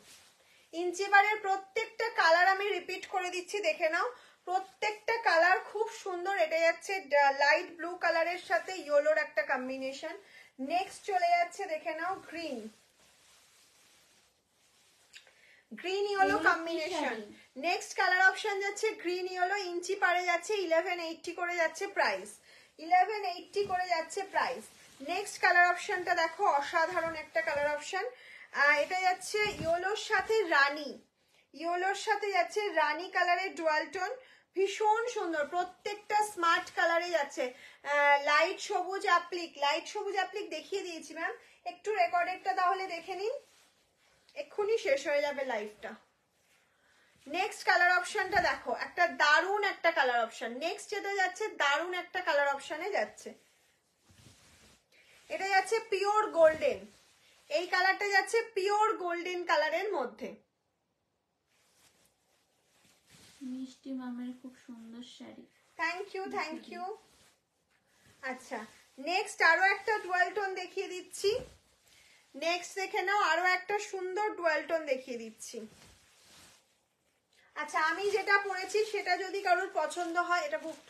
Speaker 1: ইঞ্চিবারের প্রত্যেকটা কালার আমি রিপিট করে দিচ্ছি, দেখে নাও, প্রত্যেকটা কালার খুব সুন্দর। এটা যাচ্ছে লাইট ব্লু কালারের সাথে ইয়েলোর একটা কম্বিনেশন। নেক্সট চলে যাচ্ছে, দেখে নাও, green, green yellow combination. Next colour option যাচ্ছে গ্রিন ইয়েলো, ইঞ্চি পারে যাচ্ছে 1180 করে যাচ্ছে প্রাইস, 1180 করে যাচ্ছে প্রাইস। নেক্সট কালার অপশনটা দেখো, অসাধারণ একটা কালার অপশন, এটা যাচ্ছে ইয়েলোর সাথে রানী, ইয়েলোর সাথে যাচ্ছে রানী কালারের ডুয়াল টোন, ভীষণ সুন্দর, প্রত্যেকটা স্মার্ট কালারে যাচ্ছে। লাইট সবুজ অ্যাপ্লিক, লাইট সবুজ অ্যাপ্লিক দেখিয়ে দিয়েছি ম্যাম, একটু রেকর্ডেডটা তাহলে দেখে নিন, এক্ষুনি শেষ হয়ে যাবে লাইভটা। নেক্সট কালার অপশনটা দেখো, একটা দারুণ একটা কালার অপশন। নেক্সট যেটা যাচ্ছে দারুণ একটা কালার অপশনে যাচ্ছে, এটা যাচ্ছে পিওর গোল্ডেন, এই কালারটা যাচ্ছে পিওর গোল্ডেন কালারের মধ্যে।
Speaker 2: মিষ্টি মামের খুব সুন্দর sari,
Speaker 1: thank you, thank you. আচ্ছা নেক্সট আরো একটা ডুয়াল টোন দেখিয়ে দিচ্ছি, নেক্সট দেখে নাও, আরো একটা সুন্দর ডুয়াল টোন দেখিয়ে দিচ্ছি। আচ্ছা আমি যেটা পরেছি সেটা যদি কারোর পছন্দ হয়, এটা বুক,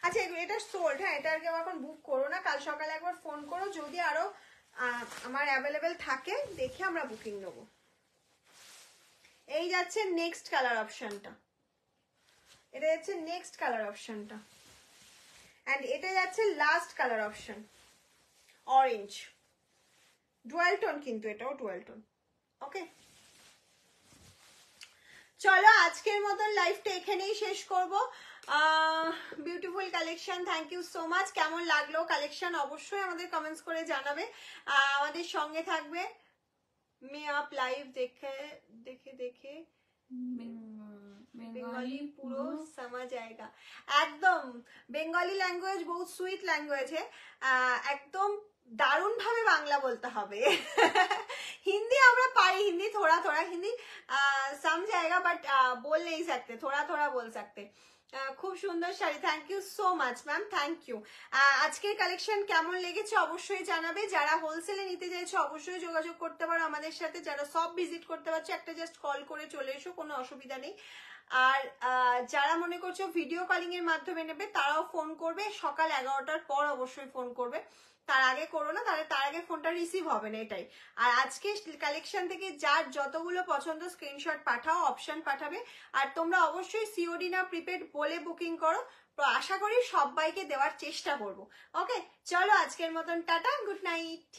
Speaker 1: আচ্ছা এটা সোল্ড, হ্যাঁ এটা আর কেউ এখন বুক করো না, কাল সকালে একবার ফোন করো, যদি আরো আমার অ্যাভেলেবেল থাকে দেখে আমরা বুকিং নেবো। এই যাচ্ছে নেক্সট কালার অপশনটা, এটা যাচ্ছে নেক্সট কালার অপশনটা, এন্ড এটা যাচ্ছে last colour option, orange dual tone, কিন্তু এটাও ডুয়াল টোন। ওকে চলো আজকের মতন লাইভটা এখানেই শেষ করব। Beautiful collection, thank you so much. কেমন লাগলো কালেকশন অবশ্যই আমাদের কমেন্টস করে জানাবে, আমাদের সঙ্গে থাকবে। মে আপ লাইভ দেখে দেখে দেখে বেঙ্গলি পুরো समझ आएगा, একদম বেঙ্গলি ল্যাঙ্গুয়েজ বহুত সুইট ল্যাঙ্গুয়েজ একদম দারুণ ভাবে বাংলা বলতে হবে। हिंदी আমরা পারি, हिंदी थोड़ा थोड़ा हिंदी समझ आएगा, बट बोल नहीं सकते, थोड़ा थोड़ा बोल सकते। খুব সুন্দর sari, thank you so much ma'am, thank you. আজকের কালেকশন কেমন লেগেছে অবশ্যই জানাবে, যারা হোলসেলে নিতে চাইছো অবশ্যই যোগাযোগ করতে পারো আমাদের সাথে, যারা সব ভিজিট করতে পারছো একটা জাস্ট কল করে চলে এসো, কোনো অসুবিধা নেই। আর যারা মনে করছো ভিডিও কলিং এর মাধ্যমে নেবে তারাও ফোন করবে, সকাল 11টার পর অবশ্যই ফোন করবে, তার আগে করো না, তাহলে তার আগে ফোনটা রিসিভ হবে না, এটাই। আর আজকে কালেকশন থেকে যার যতগুলো পছন্দ স্ক্রিনশট পাঠাও, অপশন পাঠাবে, আর তোমরা অবশ্যই সিওডি না প্রিপেড বলে বুকিং করো, তো আশা করি সবাইকে দেওয়ার চেষ্টা করবো। ওকে চলো আজকের মতন টাটা, গুড নাইট।